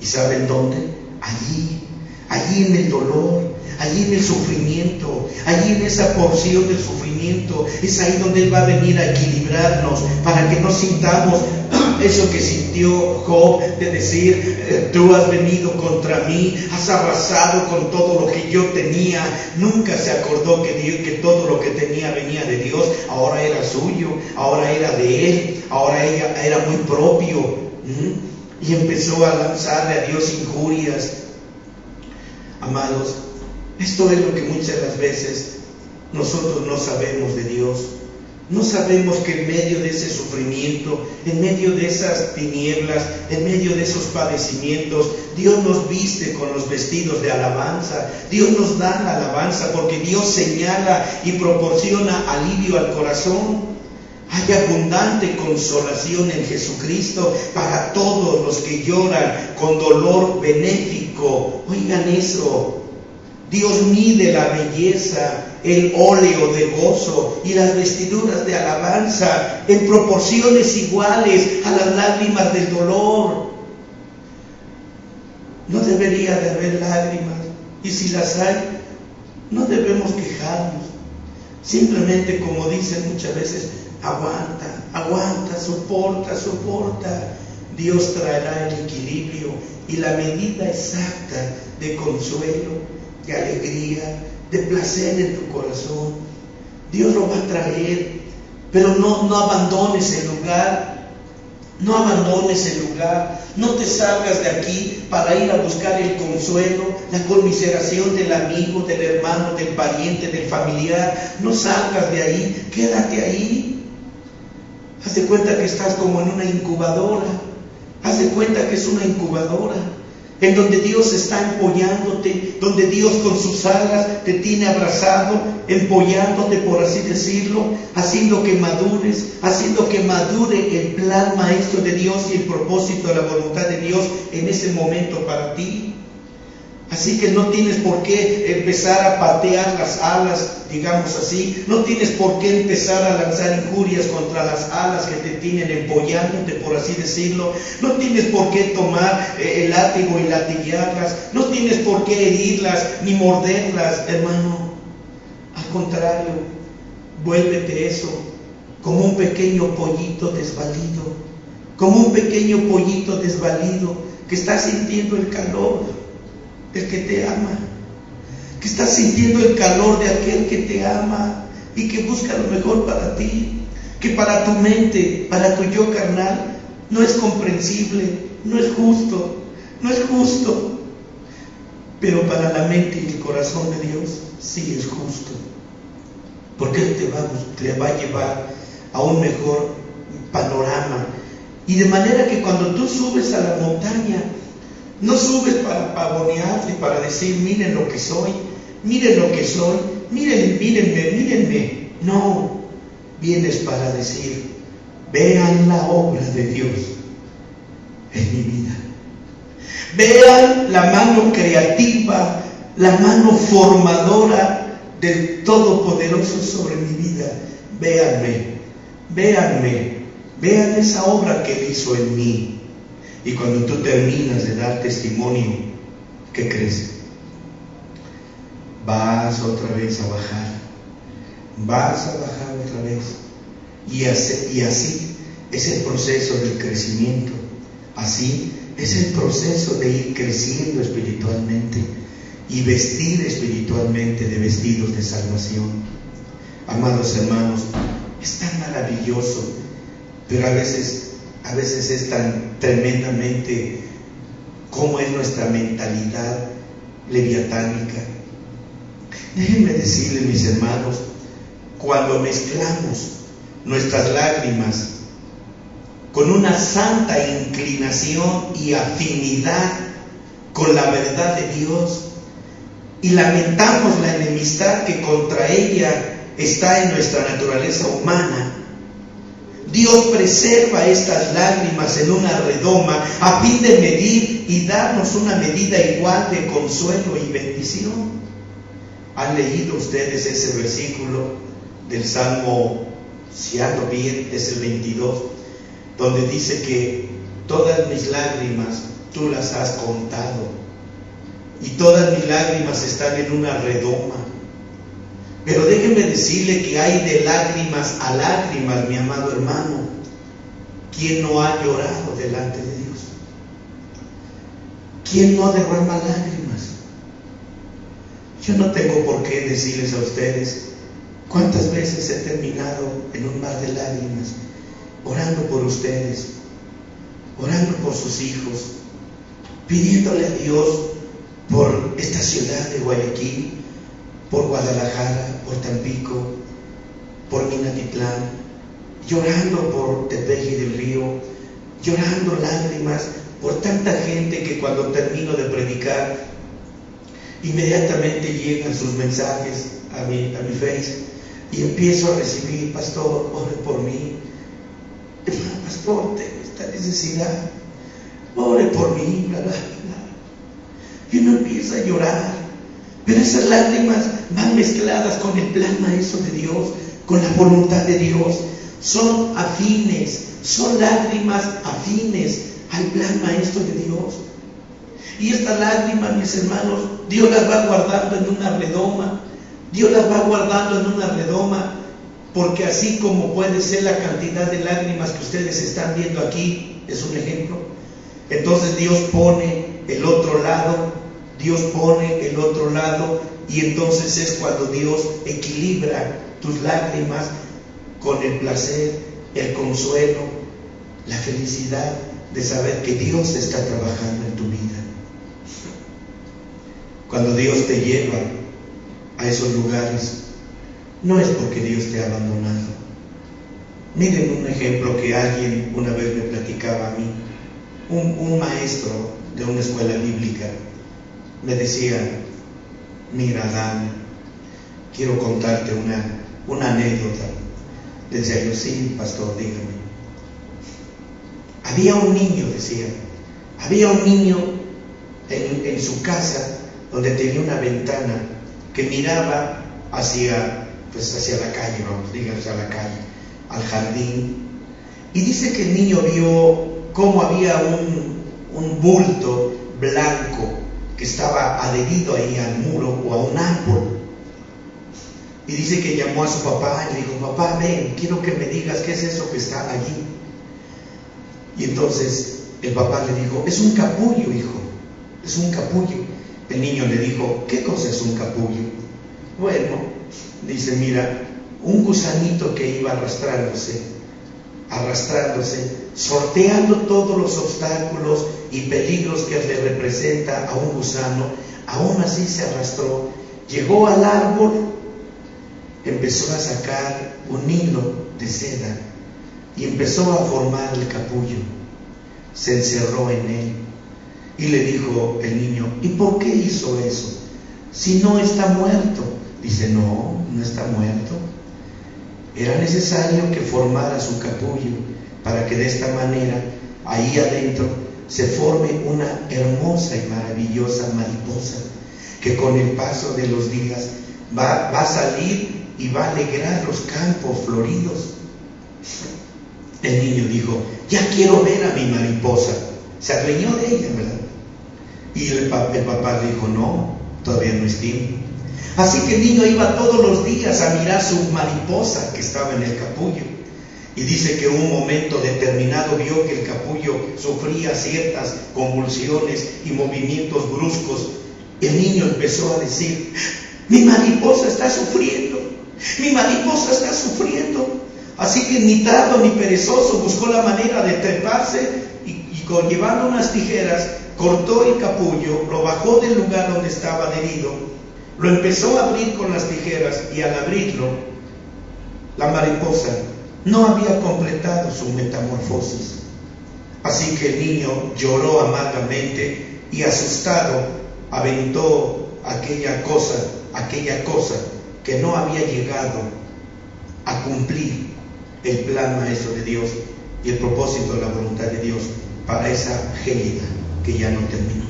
¿Y saben dónde? Allí en el dolor, allí en el sufrimiento, allí en esa porción del sufrimiento, es ahí donde Él va a venir a equilibrarnos, para que no sintamos eso que sintió Job, de decir, tú has venido contra mí, has arrasado con todo lo que yo tenía. Nunca se acordó que todo lo que tenía venía de Dios, ahora era suyo, ahora era de Él, ahora era muy propio. Y empezó a lanzarle a Dios injurias. Amados, esto es lo que muchas de las veces nosotros no sabemos de Dios. No sabemos que en medio de ese sufrimiento, en medio de esas tinieblas, en medio de esos padecimientos, Dios nos viste con los vestidos de alabanza. Dios nos da la alabanza porque Dios señala y proporciona alivio al corazón. Hay abundante consolación en Jesucristo para todos los que lloran con dolor benéfico. Oigan eso. Dios mide la belleza, el óleo de gozo y las vestiduras de alabanza en proporciones iguales a las lágrimas del dolor. No debería de haber lágrimas, y si las hay, no debemos quejarnos. Simplemente, como dicen muchas veces, aguanta, aguanta, soporta. Dios traerá el equilibrio y la medida exacta de consuelo, de alegría, de placer en tu corazón. Dios lo va a traer, pero no abandones el lugar. No abandones el lugar, no te salgas de aquí para ir a buscar el consuelo, la conmiseración del amigo, del hermano, del pariente, del familiar. No salgas de ahí, quédate ahí. Haz de cuenta que estás como en una incubadora. Haz de cuenta que es una incubadora en donde Dios está empollándote, donde Dios con sus alas te tiene abrazado, empollándote, por así decirlo, haciendo que madure el plan maestro de Dios y el propósito de la voluntad de Dios en ese momento para ti. Así que no tienes por qué empezar a patear las alas, digamos así. No tienes por qué empezar a lanzar injurias contra las alas que te tienen empollándote, por así decirlo. No tienes por qué tomar el látigo y latillarlas. No tienes por qué herirlas ni morderlas, hermano. Al contrario, vuélvete eso como un pequeño pollito desvalido. Como un pequeño pollito desvalido que está sintiendo el calor del que te ama, que estás sintiendo el calor de aquel que te ama y que busca lo mejor para ti, que para tu mente, para tu yo carnal, no es comprensible, no es justo, pero para la mente y el corazón de Dios sí es justo, porque Él te va a llevar a un mejor panorama. Y de manera que cuando tú subes a la montaña, no subes para pavonear y para decir, miren lo que soy, mírenme. No, vienes para decir, vean la obra de Dios en mi vida. Vean la mano creativa, la mano formadora del Todopoderoso sobre mi vida. Vean esa obra que Él hizo en mí. Y cuando tú terminas de dar testimonio, ¿qué crees? Vas otra vez a bajar otra vez. Y así es el proceso del crecimiento. Así es el proceso de ir creciendo espiritualmente y vestir espiritualmente de vestidos de salvación. Amados hermanos, es tan maravilloso, pero a veces es tan tremendamente como es nuestra mentalidad leviatánica. Déjenme decirles, mis hermanos, cuando mezclamos nuestras lágrimas con una santa inclinación y afinidad con la verdad de Dios y lamentamos la enemistad que contra ella está en nuestra naturaleza humana, Dios preserva estas lágrimas en una redoma a fin de medir y darnos una medida igual de consuelo y bendición. ¿Han leído ustedes ese versículo del Salmo, si ando bien, es el 22, donde dice que todas mis lágrimas tú las has contado y todas mis lágrimas están en una redoma? Pero déjenme decirle que hay de lágrimas a lágrimas, mi amado hermano. ¿Quién no ha llorado delante de Dios? ¿Quién no derrama lágrimas? Yo no tengo por qué decirles a ustedes cuántas veces he terminado en un mar de lágrimas, orando por ustedes, orando por sus hijos, pidiéndole a Dios por esta ciudad de Guayaquil, por Guadalajara, por Tampico, por Minatitlán, llorando por Tepeji del Río, llorando lágrimas por tanta gente que cuando termino de predicar, inmediatamente llegan sus mensajes a mi Face y empiezo a recibir: pastor, ore por mí, pastor, tengo esta necesidad, ore por mí, bla, bla, bla. Y uno empieza a llorar. Pero esas lágrimas van mezcladas con el plan maestro de Dios, con la voluntad de Dios. Son afines, son lágrimas afines al plan maestro de Dios. Y estas lágrimas, mis hermanos, Dios las va guardando en una redoma. Dios las va guardando en una redoma porque así como puede ser la cantidad de lágrimas que ustedes están viendo aquí, es un ejemplo, entonces Dios pone el otro lado, y entonces es cuando Dios equilibra tus lágrimas con el placer, el consuelo, la felicidad de saber que Dios está trabajando en tu vida. Cuando Dios te lleva a esos lugares, no es porque Dios te ha abandonado. Miren un ejemplo que alguien una vez me platicaba a mí. Un maestro de una escuela bíblica me decía: mira, Dan, quiero contarte una anécdota. Le decía yo: sí, pastor, dígame. Había un niño en su casa donde tenía una ventana que miraba hacia la calle, a la calle, al jardín. Y dice que el niño vio cómo había un bulto blanco que estaba adherido ahí al muro o a un árbol. Y dice que llamó a su papá y le dijo: papá, ven, quiero que me digas qué es eso que está allí. Y entonces el papá le dijo: es un capullo, hijo, es un capullo. El niño le dijo: ¿qué cosa es un capullo? Bueno, dice: mira, un gusanito que iba arrastrándose, sorteando todos los obstáculos y peligros que le representa a un gusano, aún así se arrastró, llegó al árbol, empezó a sacar un hilo de seda y empezó a formar el capullo. Se encerró en él y le dijo el niño: ¿y por qué hizo eso? Si no está muerto. Dice: no está muerto. Era necesario que formara su capullo para que de esta manera, ahí adentro, se forme una hermosa y maravillosa mariposa que con el paso de los días va a salir y va a alegrar los campos floridos. El niño dijo: ya quiero ver a mi mariposa. Se adueñó de ella, ¿verdad? Y el papá le dijo: no, todavía no es tiempo. Así que el niño iba todos los días a mirar su mariposa que estaba en el capullo. Y dice que en un momento determinado vio que el capullo sufría ciertas convulsiones y movimientos bruscos. El niño empezó a decir: mi mariposa está sufriendo, mi mariposa está sufriendo. Así que ni tardo ni perezoso buscó la manera de treparse y llevando unas tijeras cortó el capullo, lo bajó del lugar donde estaba adherido, lo empezó a abrir con las tijeras y al abrirlo, la mariposa no había completado su metamorfosis. Así que el niño lloró amargamente y asustado aventó aquella cosa que no había llegado a cumplir el plan maestro de Dios y el propósito de la voluntad de Dios para esa gélida que ya no terminó.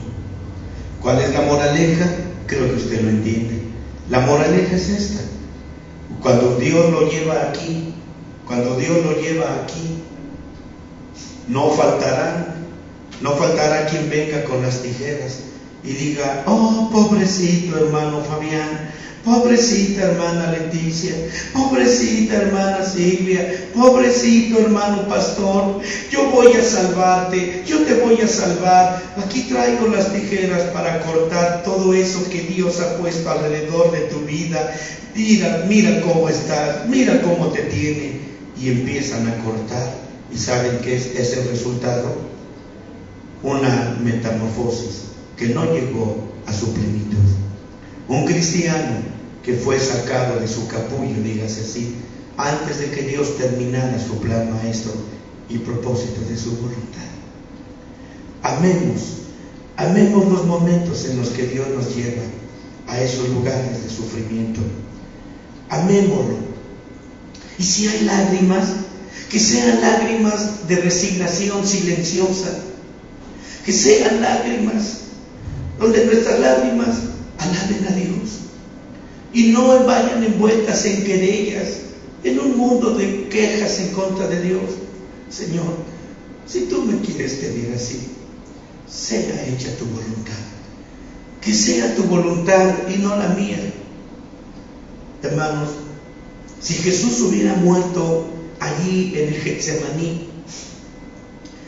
¿Cuál es la moraleja? Creo que usted lo entiende. La moraleja es esta: cuando Dios lo lleva aquí, no faltará quien venga con las tijeras y diga: oh, pobrecito hermano Fabián, pobrecita hermana Leticia, pobrecita hermana Silvia, pobrecito hermano pastor, yo voy a salvarte, yo te voy a salvar. Aquí traigo las tijeras para cortar todo eso que Dios ha puesto alrededor de tu vida. Mira cómo estás, mira cómo te tiene. Y empiezan a cortar. ¿Y saben qué es el resultado? Una metamorfosis que no llegó a su plenitud. Un cristiano que fue sacado de su capullo, dígase así, antes de que Dios terminara su plan maestro y propósito de su voluntad. Amemos los momentos en los que Dios nos lleva a esos lugares de sufrimiento. Amémoslo. Y si hay lágrimas, que sean lágrimas de resignación silenciosa, que sean lágrimas donde nuestras lágrimas alaben a Dios y no vayan envueltas en querellas, en un mundo de quejas en contra de Dios. Señor, si tú me quieres tener así, sea hecha tu voluntad, que sea tu voluntad y no la mía. Hermanos, Si Jesús hubiera muerto allí en el Getsemaní,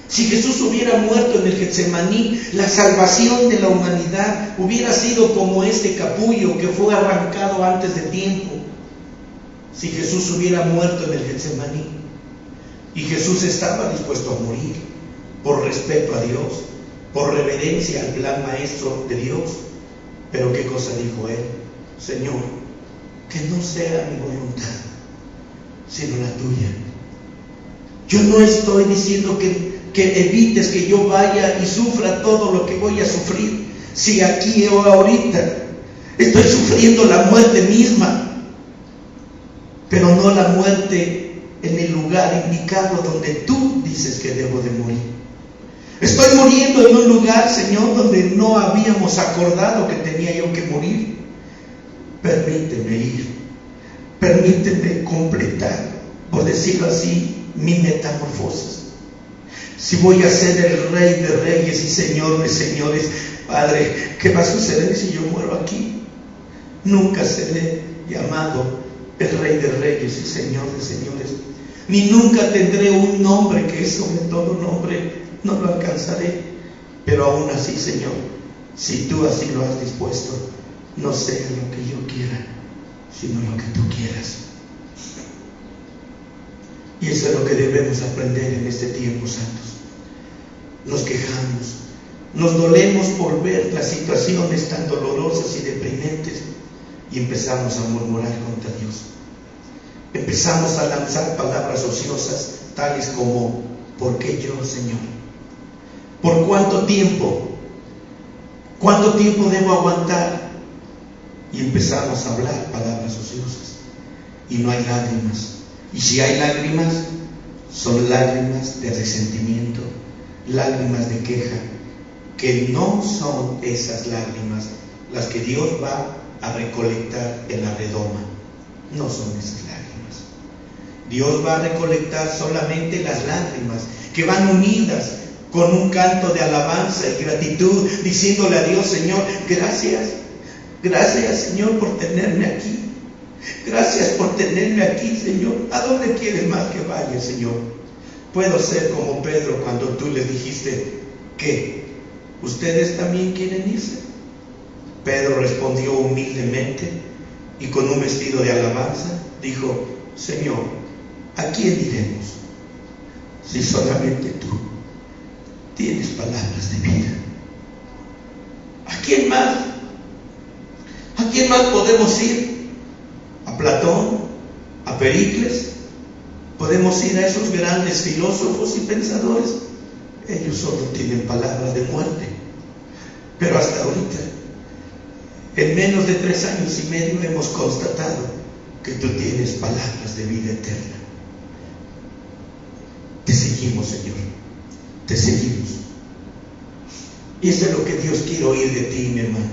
si Jesús hubiera muerto en el Getsemaní, la salvación de la humanidad hubiera sido como este capullo que fue arrancado antes de tiempo. Si Jesús hubiera muerto en el Getsemaní, y Jesús estaba dispuesto a morir por respeto a Dios, por reverencia al plan maestro de Dios. Pero ¿qué cosa dijo él? Señor, que no sea mi voluntad, sino la tuya. Yo no estoy diciendo que evites que yo vaya y sufra todo lo que voy a sufrir. Si aquí o ahorita estoy sufriendo la muerte misma, pero no la muerte en el lugar indicado donde tú dices que debo de morir. Estoy muriendo en un lugar, Señor, donde no habíamos acordado que tenía yo que morir. Permíteme ir, permíteme completar, por decirlo así, mi metamorfosis. Si voy a ser el Rey de Reyes y Señor de Señores, Padre, ¿qué va a suceder si yo muero aquí? Nunca seré llamado el Rey de Reyes y Señor de Señores, ni nunca tendré un nombre que es sobre todo nombre, no lo alcanzaré. Pero aún así, Señor, si tú así lo has dispuesto, no sea lo que yo quiera, sino lo que tú quieras. Y eso es lo que debemos aprender en este tiempo, santos. Nos quejamos, nos dolemos por ver las situaciones tan dolorosas y deprimentes y empezamos a murmurar contra Dios. Empezamos a lanzar palabras ociosas tales como: ¿por qué yo, Señor? ¿Por cuánto tiempo? ¿Cuánto tiempo debo aguantar? Y empezamos a hablar palabras ociosas y no hay lágrimas. Y si hay lágrimas, son lágrimas de resentimiento, lágrimas de queja, que no son esas lágrimas las que Dios va a recolectar en la redoma. No son esas lágrimas. Dios va a recolectar solamente las lágrimas que van unidas con un canto de alabanza y gratitud, diciéndole a Dios: Señor, gracias, gracias, Señor, por tenerme aquí. Gracias por tenerme aquí, Señor. ¿A dónde quieres más que vaya, Señor? Puedo ser como Pedro cuando tú les dijiste: ¿qué? ¿Ustedes también quieren irse? Pedro respondió humildemente y con un vestido de alabanza dijo: Señor, ¿a quién iremos? Si solamente tú tienes palabras de vida. ¿A quién más? ¿A quién más podemos ir? ¿A Platón? ¿A Pericles? ¿Podemos ir a esos grandes filósofos y pensadores? Ellos solo tienen palabras de muerte. Pero hasta ahorita, en menos de 3 años y medio, hemos constatado que tú tienes palabras de vida eterna. Te seguimos, Señor. Te seguimos. Y eso es lo que Dios quiere oír de ti, mi hermano.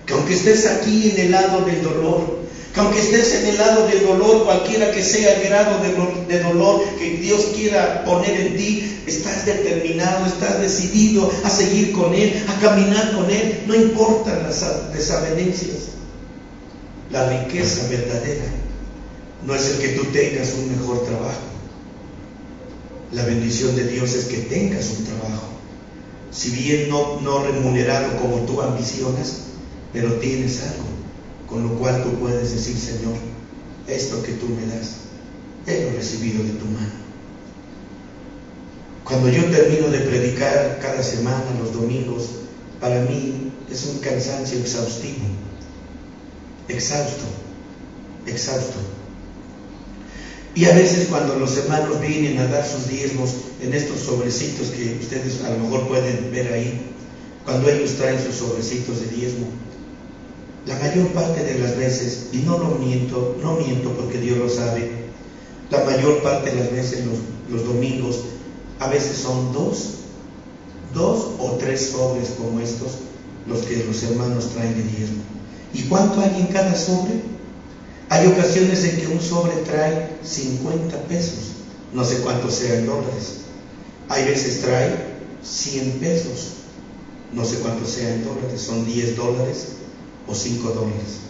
Que aunque estés aquí en el lado del dolor, que aunque estés en el lado del dolor, cualquiera que sea el grado de dolor que Dios quiera poner en ti, estás determinado, estás decidido a seguir con Él, a caminar con Él. No importan las desavenencias. La riqueza verdadera no es el que tú tengas un mejor trabajo. La bendición de Dios es que tengas un trabajo, si bien no remunerado como tú ambicionas, pero tienes algo con lo cual tú puedes decir: Señor, esto que tú me das, Él lo he recibido de tu mano. Cuando yo termino de predicar cada semana, los domingos, para mí es un cansancio exhaustivo, exhausto. Y a veces cuando los hermanos vienen a dar sus diezmos en estos sobrecitos que ustedes a lo mejor pueden ver ahí, cuando ellos traen sus sobrecitos de diezmo, la mayor parte de las veces, y no miento porque Dios lo sabe, la mayor parte de las veces los domingos, a veces son dos o tres sobres como estos los que los hermanos traen de diezmo. ¿Y cuánto hay en cada sobre? Hay ocasiones en que un sobre trae 50 pesos, no sé cuánto sea en dólares. Hay veces trae 100 pesos, no sé cuánto sea en dólares, son 10 dólares o 5 dólares.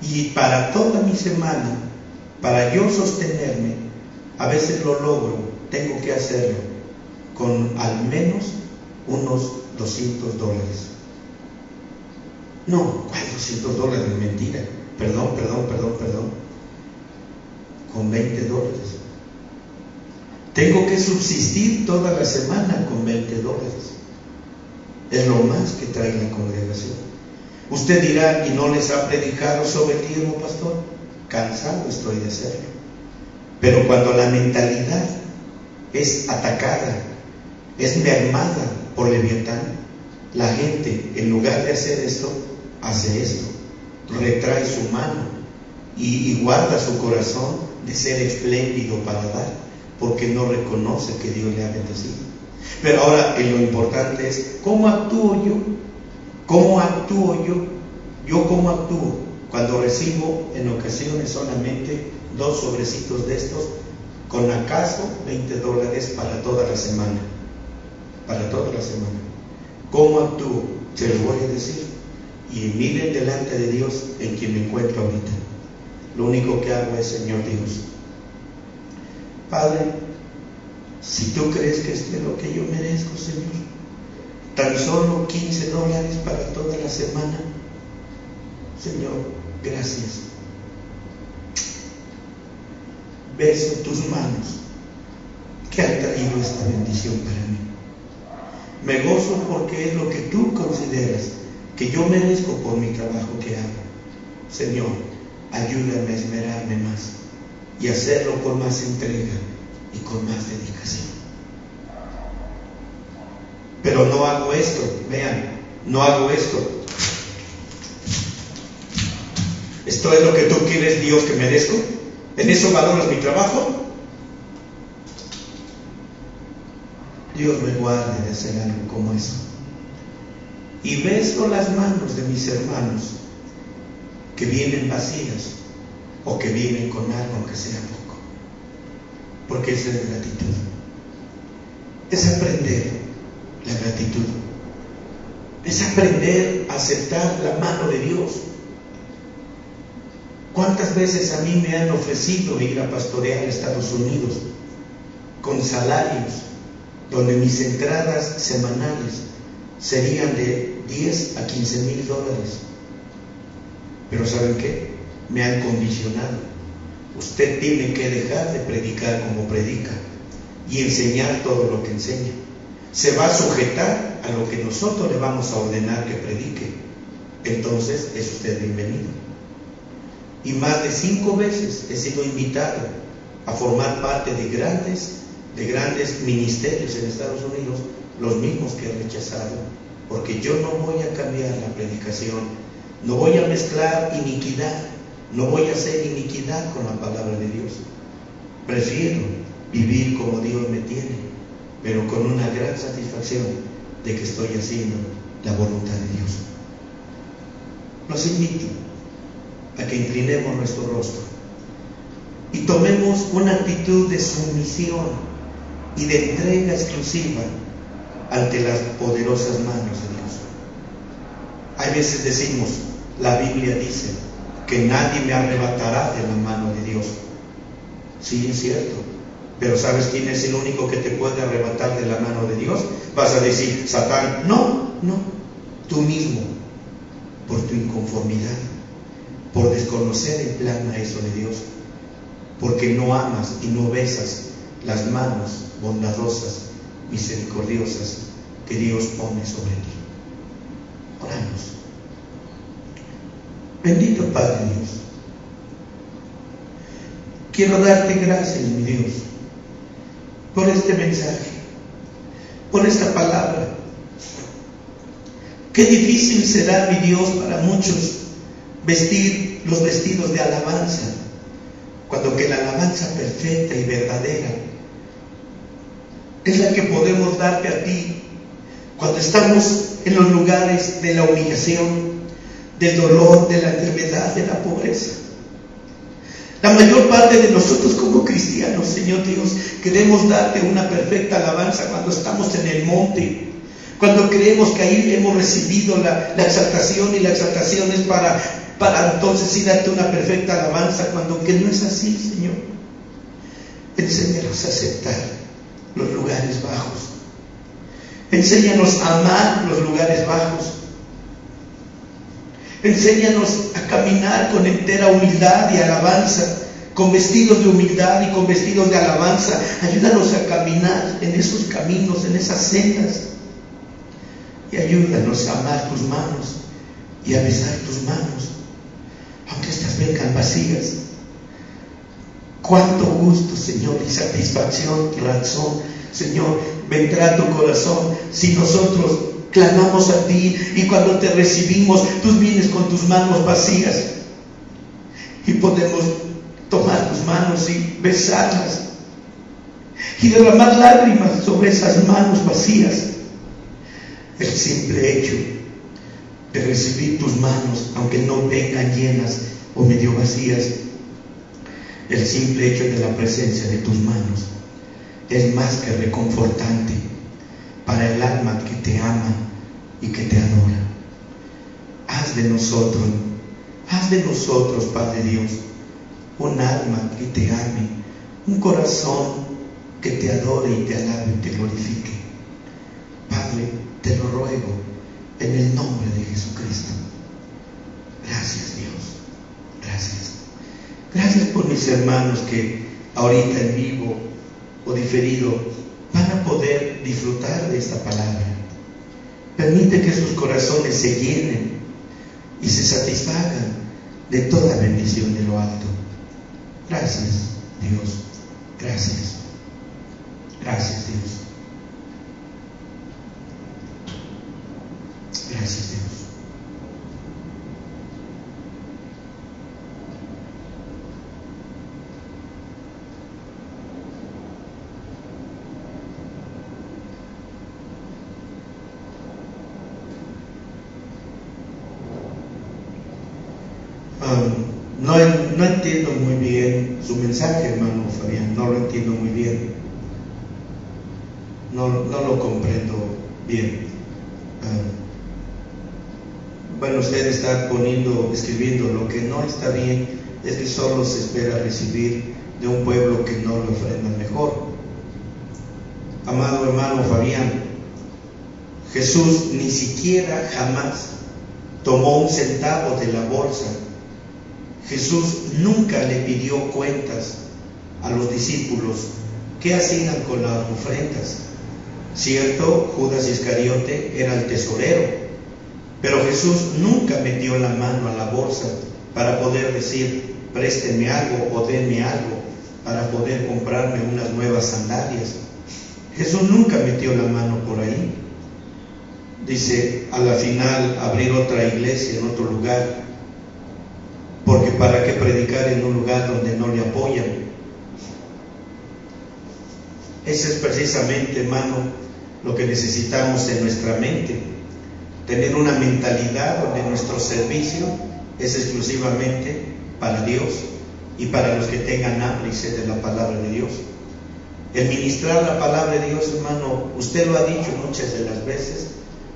Y para toda mi semana para yo sostenerme, a veces lo logro, tengo que hacerlo con al menos unos $200. No, ¿cuál $200? Mentira. Perdón. Con $20. Tengo que subsistir toda la semana con $20. Es lo más que trae la congregación. Usted dirá, ¿y no les ha predicado sobre el diezmo, pastor? Cansado estoy de hacerlo. Pero cuando la mentalidad es atacada, es mermada por Leviatán, la gente, en lugar de hacer esto, hace esto. Retrae su mano y guarda su corazón de ser espléndido para dar, porque no reconoce que Dios le ha bendecido. Pero ahora lo importante es, ¿cómo actúo yo? ¿Cómo actúo yo? ¿Yo cómo actúo? Cuando recibo en ocasiones solamente 2 sobrecitos de estos, con acaso $20 para toda la semana. Para toda la semana. ¿Cómo actúo? Se los voy a decir. Y miren delante de Dios en quien me encuentro ahorita. Lo único que hago es, Señor Dios, Padre, si tú crees que esto es lo que yo merezco, Señor, tan solo $15 para toda la semana, Señor, gracias. Beso tus manos que han traído esta bendición para mí. Me gozo porque es lo que tú consideras que yo merezco por mi trabajo que hago. Señor, ayúdame a esmerarme más y hacerlo con más entrega y con más dedicación. Pero no hago esto, vean, no hago esto. ¿Esto es lo que tú quieres, Dios, que merezco? ¿En eso valoras mi trabajo? Dios me guarde de hacer algo como eso. Y beso las manos de mis hermanos que vienen vacías o que vienen con algo aunque sea poco, porque eso es gratitud. Es aprender la gratitud, es aprender a aceptar la mano de Dios. ¿Cuántas veces a mí me han ofrecido ir a pastorear a Estados Unidos con salarios donde mis entradas semanales serían de $10,000 a $15,000? Pero ¿saben qué? Me han condicionado. Usted tiene que dejar de predicar como predica y enseñar todo lo que enseña. Se va a sujetar a lo que nosotros le vamos a ordenar que predique. Entonces es usted bienvenido. Y más de 5 veces he sido invitado a formar parte de grandes ministerios en Estados Unidos, los mismos que he rechazado, porque yo no voy a cambiar la predicación, no voy a mezclar iniquidad, no voy a hacer iniquidad con la palabra de Dios. Prefiero vivir como Dios me tiene, pero con una gran satisfacción de que estoy haciendo la voluntad de Dios. Los invito a que inclinemos nuestro rostro y tomemos una actitud de sumisión y de entrega exclusiva ante las poderosas manos de Dios. Hay veces decimos, la Biblia dice que nadie me arrebatará de la mano de Dios. Sí, es cierto, pero ¿sabes quién es el único que te puede arrebatar de la mano de Dios? Vas a decir, Satán. No, tú mismo, por tu inconformidad, por desconocer el plan maestro de Dios, porque no amas y no besas las manos bondadosas, misericordiosas que Dios pone sobre ti. Oramos. Bendito Padre Dios, quiero darte gracias, mi Dios, por este mensaje, por esta palabra. Qué difícil será, mi Dios, para muchos vestir los vestidos de alabanza, cuando que la alabanza perfecta y verdadera es la que podemos darte a ti cuando estamos en los lugares de la humillación, del dolor, de la enfermedad, de la pobreza. La mayor parte de nosotros como cristianos, Señor Dios, queremos darte una perfecta alabanza cuando estamos en el monte, Cuando creemos que ahí hemos recibido la exaltación, y la exaltación es para entonces ir darte una perfecta alabanza, cuando que no es así, Señor. Enséñanos a aceptar los lugares bajos. Enséñanos a amar los lugares bajos. Enséñanos a caminar con entera humildad y alabanza, con vestidos de humildad y con vestidos de alabanza. Ayúdanos a caminar en esos caminos, en esas sendas. Y ayúdanos a amar tus manos y a besar tus manos, aunque estas vengan vacías. Cuánto gusto, Señor, y satisfacción y razón, Señor, vendrá a tu corazón si nosotros clamamos a ti, y cuando te recibimos, tú vienes con tus manos vacías y podemos tomar tus manos y besarlas y derramar lágrimas sobre esas manos vacías. El simple hecho de recibir tus manos, aunque no vengan llenas o medio vacías, el simple hecho de la presencia de tus manos es más que reconfortante para el alma que te ama y que te adora. Haz de nosotros, Padre Dios, un alma que te ame, un corazón que te adore y te alabe y te glorifique. Padre, te lo ruego en el nombre de Jesucristo. Gracias, Dios. Gracias. Gracias por mis hermanos que ahorita en vivo o diferido van a poder disfrutar de esta palabra. Permite que sus corazones se llenen y se satisfagan de toda bendición de lo alto. Gracias, Dios. Gracias. Gracias, Dios. Gracias, Dios. No entiendo muy bien su mensaje, hermano Fabián. No lo entiendo muy bien. No lo comprendo bien. Bueno, usted está escribiendo lo que no está bien, es que solo se espera recibir de un pueblo que no le ofrenda mejor. Amado hermano Fabián, Jesús ni siquiera jamás tomó un centavo de la bolsa. Jesús nunca le pidió cuentas a los discípulos qué hacían con las ofrendas. Cierto, Judas Iscariote era el tesorero, pero Jesús nunca metió la mano a la bolsa para poder decir, présteme algo o denme algo para poder comprarme unas nuevas sandalias. Jesús nunca metió la mano por ahí. Dice, a la final abrir otra iglesia en otro lugar, porque para qué predicar en un lugar donde no le apoyan. Ese es precisamente, hermano, lo que necesitamos en nuestra mente. Tener una mentalidad donde nuestro servicio es exclusivamente para Dios y para los que tengan hambre y sed de la palabra de Dios. El ministrar la palabra de Dios, hermano, usted lo ha dicho muchas de las veces,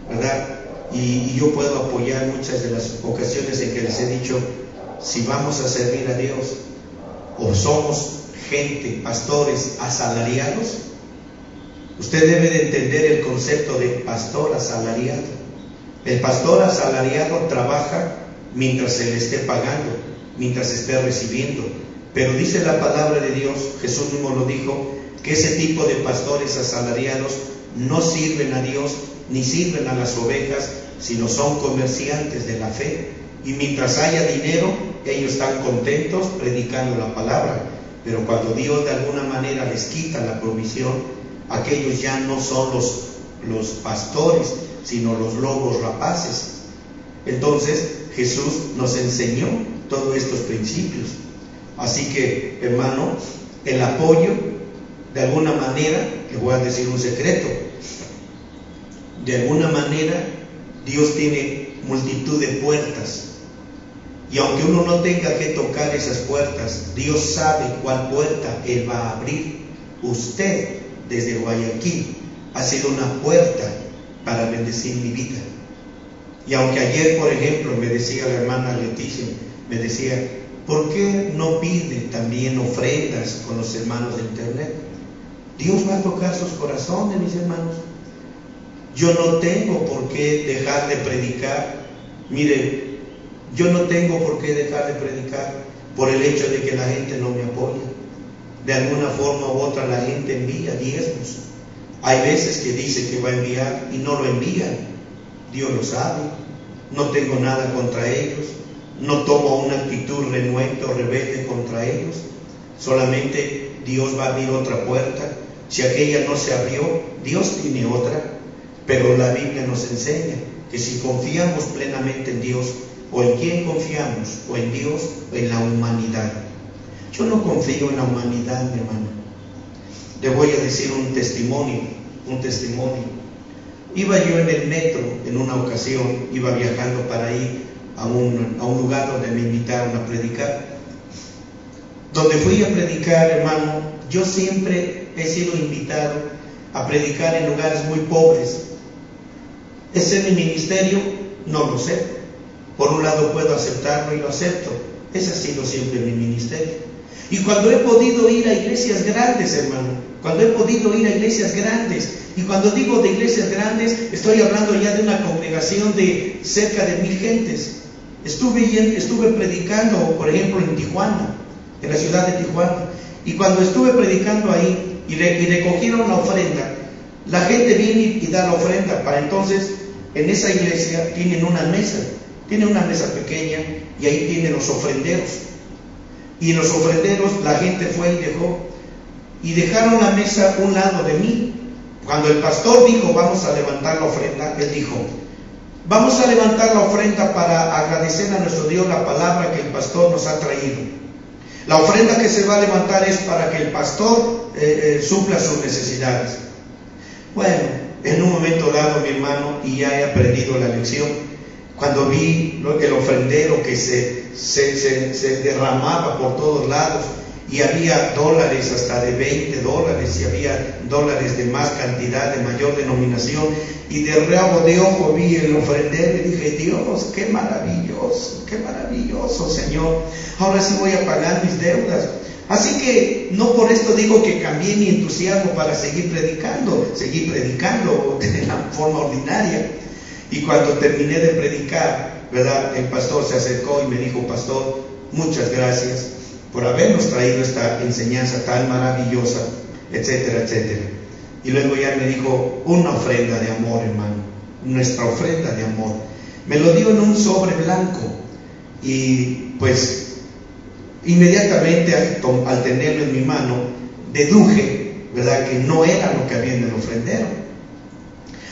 ¿verdad? Y yo puedo apoyar muchas de las ocasiones en que les he dicho, si vamos a servir a Dios o somos gente, pastores asalariados, usted debe de entender el concepto de pastor asalariado. El pastor asalariado trabaja mientras se le esté pagando, mientras esté recibiendo. Pero dice la palabra de Dios, Jesús mismo lo dijo, que ese tipo de pastores asalariados no sirven a Dios ni sirven a las ovejas, sino son comerciantes de la fe. Y mientras haya dinero, ellos están contentos predicando la palabra. Pero cuando Dios de alguna manera les quita la provisión, aquellos ya no son los pastores, sino los lobos rapaces. Entonces Jesús nos enseñó todos estos principios. Así que, hermano, el apoyo, de alguna manera, le voy a decir un secreto, de alguna manera Dios tiene multitud de puertas. Y aunque uno no tenga que tocar esas puertas, Dios sabe cuál puerta Él va a abrir. Usted, desde Guayaquil, ha sido una puerta para bendecir mi vida. Y aunque ayer, por ejemplo, me decía la hermana Leticia, me decía, ¿por qué no pide también ofrendas con los hermanos de internet? Dios va a tocar sus corazones, mis hermanos. Yo no tengo por qué dejar de predicar. Mire, yo no tengo por qué dejar de predicar por el hecho de que la gente no me apoya. De alguna forma u otra la gente envía diezmos. Hay veces que dice que va a enviar y no lo envían. Dios lo sabe. No tengo nada contra ellos. No tomo una actitud renuente o rebelde contra ellos. Solamente Dios va a abrir otra puerta. Si aquella no se abrió, Dios tiene otra. Pero la Biblia nos enseña que si confiamos plenamente en Dios, o en quién confiamos, o en Dios o en la humanidad. Yo no confío en la humanidad, mi hermano. Le voy a decir un testimonio. Iba yo en el metro en una ocasión, iba viajando para ir a un lugar donde me invitaron a predicar. Donde fui a predicar, hermano, yo siempre he sido invitado a predicar en lugares muy pobres. ¿Ese es mi ministerio? No lo sé. Por un lado puedo aceptarlo y lo acepto. Ese ha sido siempre mi ministerio. Y cuando he podido ir a iglesias grandes, hermano, cuando he podido ir a iglesias grandes, y cuando digo de iglesias grandes, estoy hablando ya de una congregación de cerca de 1000 gentes. Estuve predicando, por ejemplo, en Tijuana, en la ciudad de Tijuana, y cuando estuve predicando ahí y recogieron la ofrenda, la gente viene y da la ofrenda. Para entonces, en esa iglesia tienen una mesa pequeña, y ahí tienen los ofrenderos. Y en los ofrenderos la gente fue y dejaron la mesa a un lado de mí. Cuando el pastor dijo, vamos a levantar la ofrenda, él dijo, vamos a levantar la ofrenda para agradecer a nuestro Dios la palabra que el pastor nos ha traído. La ofrenda que se va a levantar es para que el pastor supla sus necesidades. Bueno, en un momento dado, mi hermano, y ya he aprendido la lección, cuando vi el ofrendero que se derramaba por todos lados, y había dólares hasta de $20, y había dólares de más cantidad, de mayor denominación, y de rabo de ojo vi el ofrendero y dije, Dios, qué maravilloso, Señor. Ahora sí voy a pagar mis deudas. Así que no por esto digo que cambié mi entusiasmo para seguir predicando de la forma ordinaria. Y cuando terminé de predicar, ¿verdad?, el pastor se acercó y me dijo, pastor, muchas gracias por habernos traído esta enseñanza tan maravillosa, etcétera, etcétera. Y luego ya me dijo, una ofrenda de amor, hermano, nuestra ofrenda de amor. Me lo dio en un sobre blanco, y pues inmediatamente al tenerlo en mi mano, deduje, ¿verdad?, que no era lo que había en el ofrendero.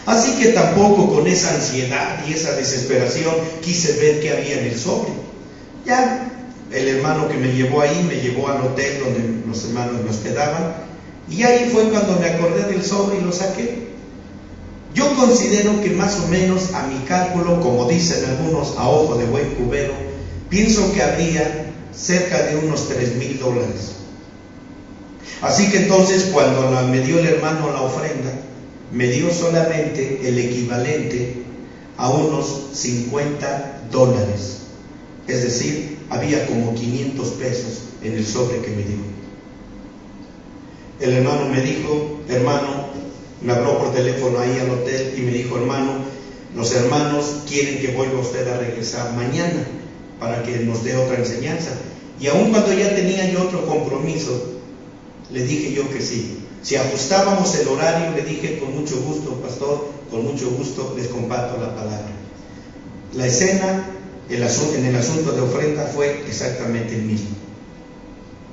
Así que tampoco con esa ansiedad y esa desesperación quise ver qué había en el sobre. Ya el hermano que me llevó ahí me llevó al hotel donde los hermanos me hospedaban, y ahí fue cuando me acordé del sobre y lo saqué. Yo considero que más o menos a mi cálculo, como dicen algunos a ojo de buen cubero, pienso que habría cerca de unos $3,000. Así que entonces cuando me dio el hermano la ofrenda, me dio solamente el equivalente a unos $50. Es decir, había como 500 pesos en el sobre que me dio. El hermano me dijo, me habló por teléfono ahí al hotel y me dijo, hermano, los hermanos quieren que vuelva usted a regresar mañana para que nos dé otra enseñanza. Y aun cuando ya tenía yo otro compromiso, le dije yo que sí. Si ajustábamos el horario, le dije, con mucho gusto, pastor, con mucho gusto les comparto la palabra. La escena en el asunto de ofrenda fue exactamente el mismo.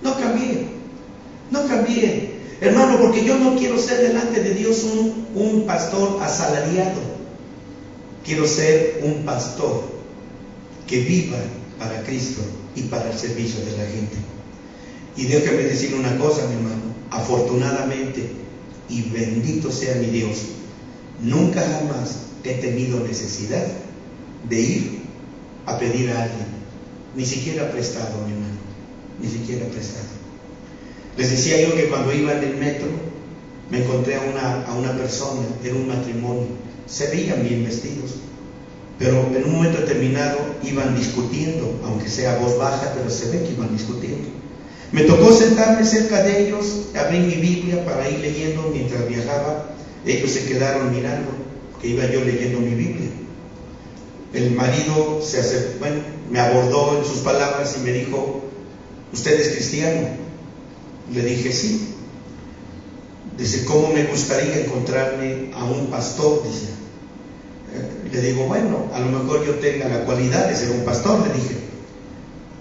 No cambié, hermano, porque yo no quiero ser delante de Dios un pastor asalariado. Quiero ser un pastor que viva para Cristo y para el servicio de la gente. Y déjame decir una cosa, mi hermano, afortunadamente, y bendito sea mi Dios, nunca jamás he tenido necesidad de ir a pedir a alguien, ni siquiera prestado, mi hermano, ni siquiera prestado. Les decía yo que cuando iba en el metro me encontré a una persona, era un matrimonio, se veían bien vestidos, pero en un momento determinado iban discutiendo, aunque sea a voz baja, pero se ve que iban discutiendo. Me tocó sentarme cerca de ellos, abrí mi Biblia para ir leyendo mientras viajaba. Ellos se quedaron mirando, que iba yo leyendo mi Biblia. El marido me abordó en sus palabras y me dijo: ¿usted es cristiano? Le dije: sí. Dice: ¿cómo me gustaría encontrarme a un pastor? Dice. Le digo: bueno, a lo mejor yo tenga la cualidad de ser un pastor, le dije.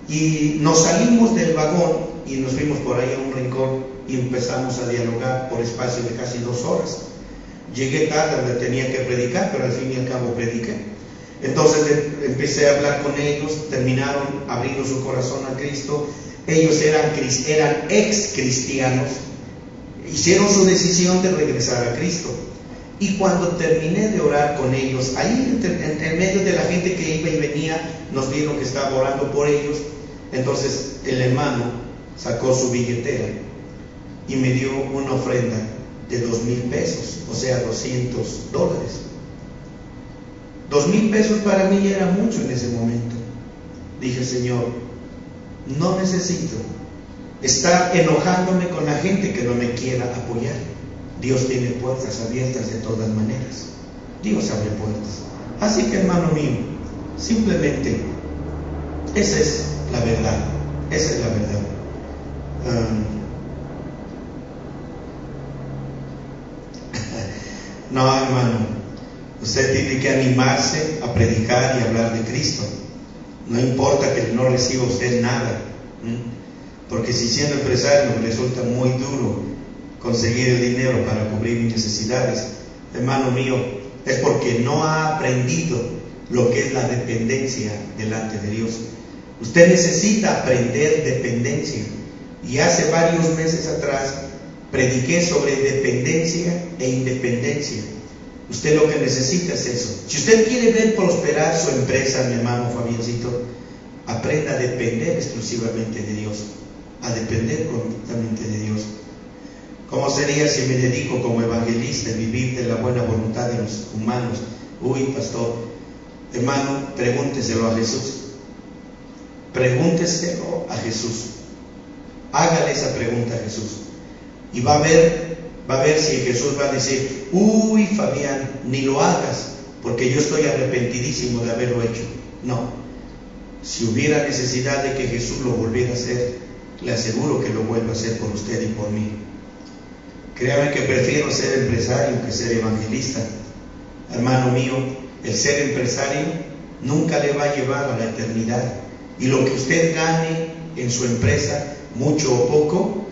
Y nos salimos del vagón y nos fuimos por ahí a un rincón y empezamos a dialogar por espacio de casi 2 horas. Llegué tarde donde tenía que predicar, pero al fin y al cabo prediqué. Entonces empecé a hablar con ellos, terminaron abriendo su corazón a Cristo. Ellos eran ex cristianos, hicieron su decisión de regresar a Cristo. Y cuando terminé de orar con ellos, ahí en medio de la gente que iba y venía, nos vieron que estaba orando por ellos. Entonces el hermano sacó su billetera y me dio una ofrenda de 2,000 pesos, o sea, $200. 2,000 pesos para mí era mucho en ese momento. Dije: Señor, no necesito estar enojándome con la gente que no me quiera apoyar. Dios tiene puertas abiertas de todas maneras. Dios abre puertas. Así que, hermano mío, simplemente esa es la verdad. Esa es la verdad. No, hermano, usted tiene que animarse a predicar y hablar de Cristo. No importa que no reciba usted nada, porque si siendo empresario me resulta muy duro conseguir el dinero para cubrir mis necesidades, hermano mío, es porque no ha aprendido lo que es la dependencia delante de Dios. Usted necesita aprender dependencia, y hace varios meses atrás prediqué sobre dependencia e independencia. Usted lo que necesita es eso. Si usted quiere ver prosperar su empresa, mi hermano Fabiancito, aprenda a depender exclusivamente de Dios, a depender completamente de Dios. ¿Cómo sería si me dedico como evangelista a vivir de la buena voluntad de los humanos? Uy, pastor, hermano, pregúnteselo a Jesús. Pregúnteselo a Jesús. Hágale esa pregunta a Jesús. Y va a ver si Jesús va a decir: uy, Fabián, ni lo hagas, porque yo estoy arrepentidísimo de haberlo hecho. No. Si hubiera necesidad de que Jesús lo volviera a hacer, le aseguro que lo vuelve a hacer por usted y por mí. Créame que prefiero ser empresario que ser evangelista. Hermano mío, el ser empresario nunca le va a llevar a la eternidad. Y lo que usted gane en su empresa, mucho o poco,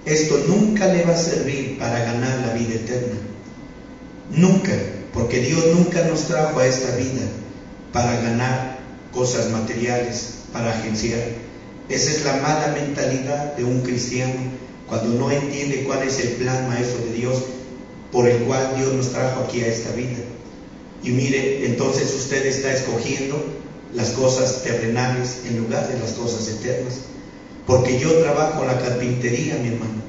esto nunca le va a servir para ganar la vida eterna. Nunca, porque Dios nunca nos trajo a esta vida para ganar cosas materiales, para agenciar. Esa es la mala mentalidad de un cristiano, cuando no entiende cuál es el plan maestro de Dios por el cual Dios nos trajo aquí a esta vida. Y mire, entonces usted está escogiendo las cosas terrenales en lugar de las cosas eternas. Porque yo trabajo la carpintería, mi hermano.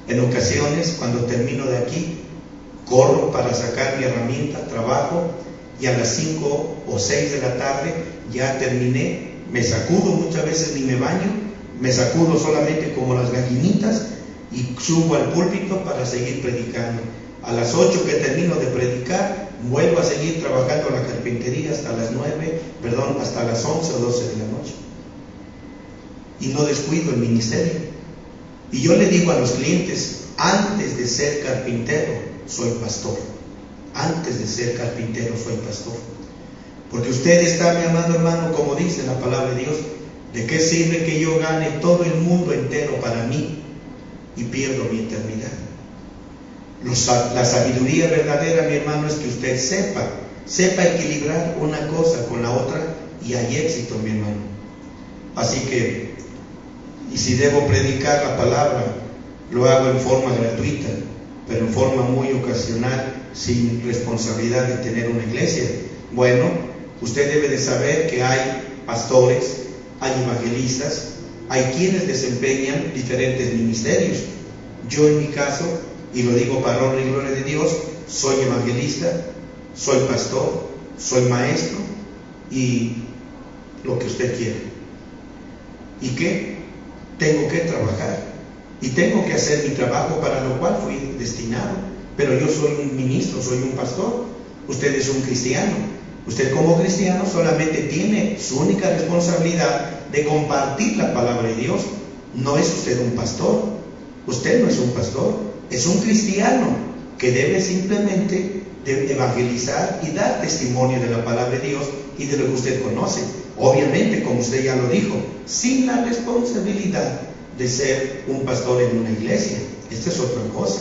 En ocasiones, cuando termino de aquí, corro para sacar mi herramienta, trabajo, y a las 5 o 6 de la tarde ya terminé. Me sacudo, muchas veces ni me baño, me sacudo solamente como las gallinitas y subo al púlpito para seguir predicando. A las 8 que termino de predicar, vuelvo a seguir trabajando la carpintería hasta las 11 o 12 de la noche. Y no descuido el ministerio. Y yo le digo a los clientes: antes de ser carpintero, soy pastor. Antes de ser carpintero, soy pastor. Porque usted está, mi amado hermano, como dice la palabra de Dios: ¿de qué sirve que yo gane todo el mundo entero para mí y pierdo mi eternidad? La sabiduría verdadera, mi hermano, es que usted sepa equilibrar una cosa con la otra, y hay éxito, mi hermano. Así que, y si debo predicar la palabra, lo hago en forma gratuita, pero en forma muy ocasional, sin responsabilidad de tener una iglesia. Bueno, usted debe de saber que hay pastores, hay evangelistas, hay quienes desempeñan diferentes ministerios. Yo, en mi caso, y lo digo para honra y gloria de Dios, soy evangelista, soy pastor, soy maestro y lo que usted quiera. ¿Y qué? Tengo que trabajar y tengo que hacer mi trabajo para lo cual fui destinado. Pero yo soy un ministro, soy un pastor. Usted es un cristiano. Usted como cristiano solamente tiene su única responsabilidad de compartir la palabra de Dios. No es usted un pastor. Usted no es un pastor. Es un cristiano que debe simplemente de evangelizar y dar testimonio de la palabra de Dios y de lo que usted conoce. Obviamente, como usted ya lo dijo, sin la responsabilidad de ser un pastor en una iglesia. Esta es otra cosa.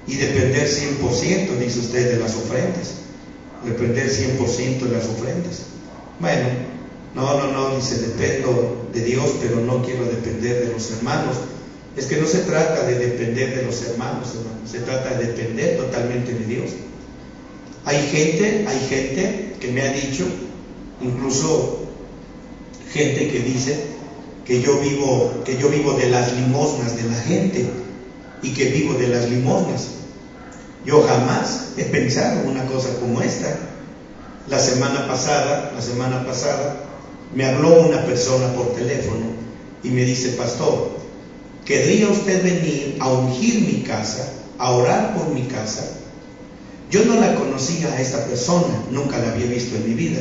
Y depender 100%, dice usted, de las ofrendas. Depender 100% de las ofrendas. Bueno, no, dice, dependo de Dios, pero no quiero depender de los hermanos. Es que no se trata de depender de los hermanos, se trata de depender totalmente de Dios. Hay gente que me ha dicho, incluso gente que dice que yo vivo de las limosnas de la gente y que vivo de las limosnas. Yo jamás he pensado una cosa como esta. La semana pasada me habló una persona por teléfono y me dice: pastor, ¿querría usted venir a ungir mi casa, a orar por mi casa? Yo no la conocía a esta persona, nunca la había visto en mi vida.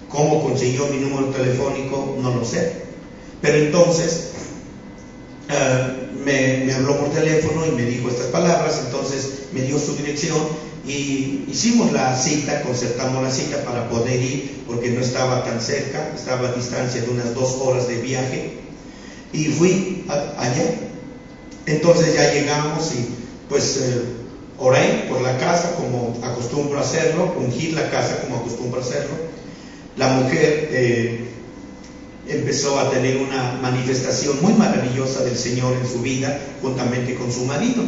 ¿Cómo consiguió mi número telefónico? No lo sé. Pero entonces me habló por teléfono y me dijo estas palabras. Entonces me dio su dirección y hicimos la cita, concertamos la cita para poder ir, porque no estaba tan cerca, estaba a distancia de unas 2 horas de viaje, y fui allá. Entonces ya llegamos y pues oré por la casa como acostumbro a hacerlo, ungir la casa como acostumbro a hacerlo. La mujer empezó a tener una manifestación muy maravillosa del Señor en su vida, juntamente con su marido.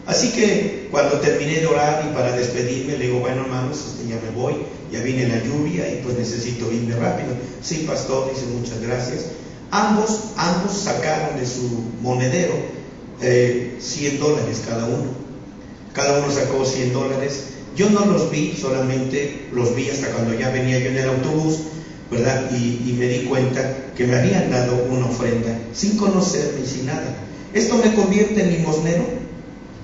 Así que cuando terminé de orar y para despedirme, le digo: bueno, hermanos, ya me voy, ya viene la lluvia y pues necesito irme rápido. Sí, pastor, dice, muchas gracias. Ambos sacaron de su monedero $100 cada uno. Cada uno sacó $100. Yo no los vi, solamente los vi hasta cuando ya venía yo en el autobús, ¿verdad? Y me di cuenta que me habían dado una ofrenda sin conocerme y sin nada. ¿Esto me convierte en limosnero?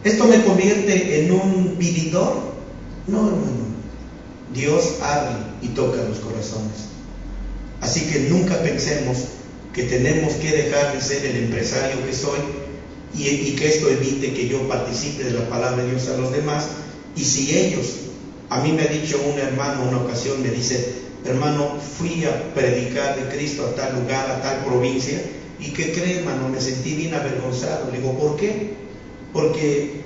¿Esto me convierte en un vividor? No, hermano. Dios abre y toca los corazones. Así que nunca pensemos que tenemos que dejar de ser el empresario que soy y que esto evite que yo participe de la palabra de Dios a los demás. Y si ellos, a mí me ha dicho un hermano una ocasión, me dice: hermano, fui a predicar de Cristo a tal lugar, a tal provincia, y ¿qué cree, hermano? Me sentí bien avergonzado. Le digo: ¿por qué? Porque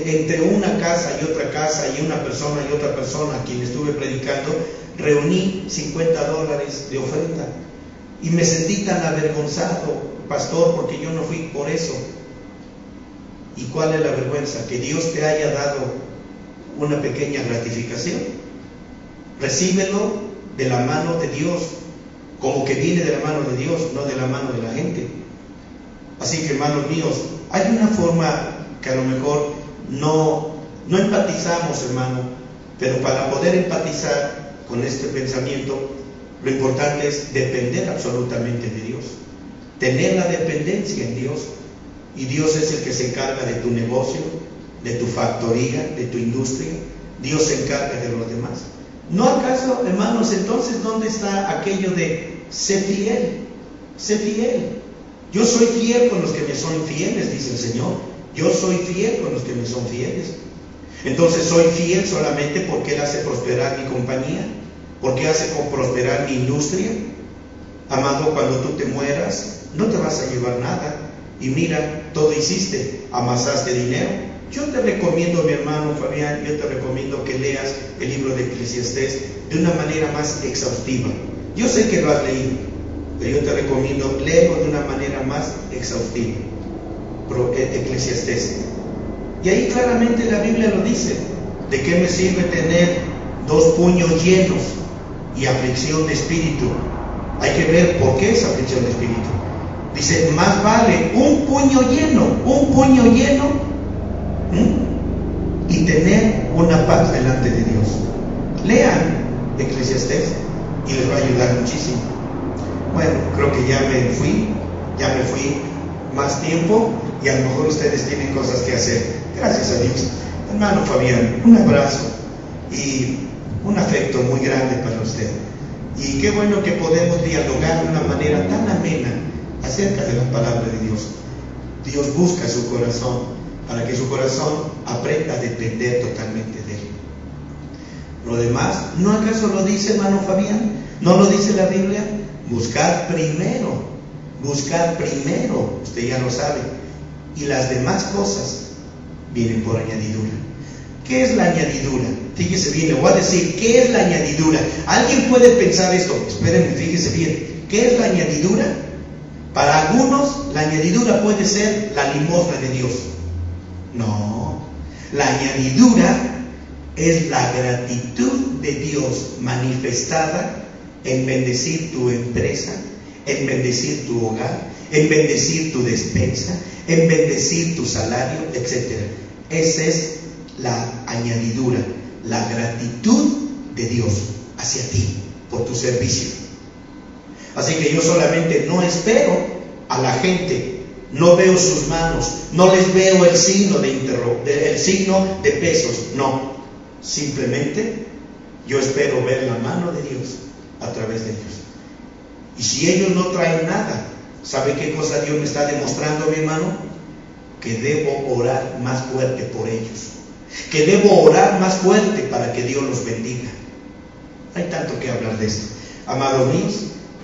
entre una casa y otra casa y una persona y otra persona a quien estuve predicando, reuní $50 de ofrenda. Y me sentí tan avergonzado, pastor, porque yo no fui por eso. ¿Y cuál es la vergüenza? Que Dios te haya dado una pequeña gratificación. Recíbelo de la mano de Dios, como que viene de la mano de Dios, no de la mano de la gente. Así que, hermanos míos, hay una forma que a lo mejor no empatizamos, hermano, pero para poder empatizar con este pensamiento, lo importante es depender absolutamente de Dios, tener la dependencia en Dios. Y Dios es el que se encarga de tu negocio, de tu factoría, de tu industria. Dios se encarga de los demás. ¿No acaso, hermanos, entonces dónde está aquello de sé fiel? Sé fiel. Yo soy fiel con los que me son fieles, dice el Señor. Yo soy fiel con los que me son fieles. Entonces soy fiel solamente porque Él hace prosperar mi compañía, porque hace prosperar mi industria. Amado, cuando tú te mueras, no te vas a llevar nada. Y mira, todo hiciste, amasaste dinero. Yo te recomiendo, mi hermano Fabián, yo te recomiendo que leas el libro de Eclesiastés de una manera más exhaustiva. Yo sé que lo has leído, pero yo te recomiendo leerlo de una manera más exhaustiva. Eclesiastés. Y ahí claramente la Biblia lo dice. ¿De qué me sirve tener 2 puños llenos y aflicción de espíritu? Hay que ver por qué es aflicción de espíritu. Dice: más vale un puño lleno y tener una paz delante de Dios. Lean Eclesiastés y les va a ayudar muchísimo. Bueno, creo que ya me fui más tiempo y a lo mejor ustedes tienen cosas que hacer. Gracias a Dios. Hermano Fabián, un abrazo y un afecto muy grande para usted. Y qué bueno que podemos dialogar de una manera tan amena acerca de la palabra de Dios. Dios busca su corazón para que su corazón aprenda a depender totalmente de Él. Lo demás, ¿no acaso lo dice hermano Fabián? ¿No lo dice la Biblia? Buscar primero, usted ya lo sabe, y las demás cosas vienen por añadidura. ¿Qué es la añadidura? Fíjese bien, le voy a decir, ¿qué es la añadidura? ¿Alguien puede pensar esto? Espérenme, fíjese bien, ¿qué es la añadidura? Para algunos, la añadidura puede ser la limosna de Dios. No, la añadidura es la gratitud de Dios manifestada en bendecir tu empresa, en bendecir tu hogar, en bendecir tu despensa, en bendecir tu salario, etc. Esa es la añadidura, la gratitud de Dios hacia ti por tu servicio. Así que yo solamente no espero a la gente, no veo sus manos, no les veo el signo el signo de pesos, no. Simplemente yo espero ver la mano de Dios a través de ellos. Y si ellos no traen nada, ¿sabe qué cosa Dios me está demostrando, mi hermano? Que debo orar más fuerte por ellos, que debo orar más fuerte para que Dios los bendiga. Hay tanto que hablar de esto. Amados míos,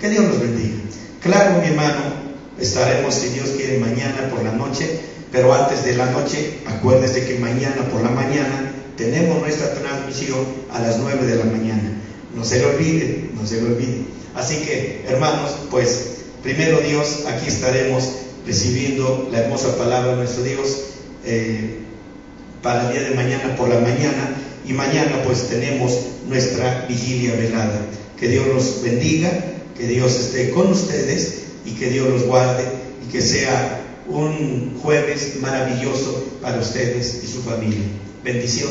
que Dios los bendiga. Claro, mi hermano, estaremos, si Dios quiere, mañana por la noche, pero antes de la noche, acuérdese que mañana por la mañana tenemos nuestra transmisión a las 9 de la mañana. No se lo olvide, no se lo olvide. Así que, hermanos, pues, primero Dios, aquí estaremos recibiendo la hermosa palabra de nuestro Dios para el día de mañana por la mañana, y mañana pues tenemos nuestra vigilia velada. Que Dios los bendiga, que Dios esté con ustedes y que Dios los guarde y que sea un jueves maravilloso para ustedes y su familia. Bendiciones.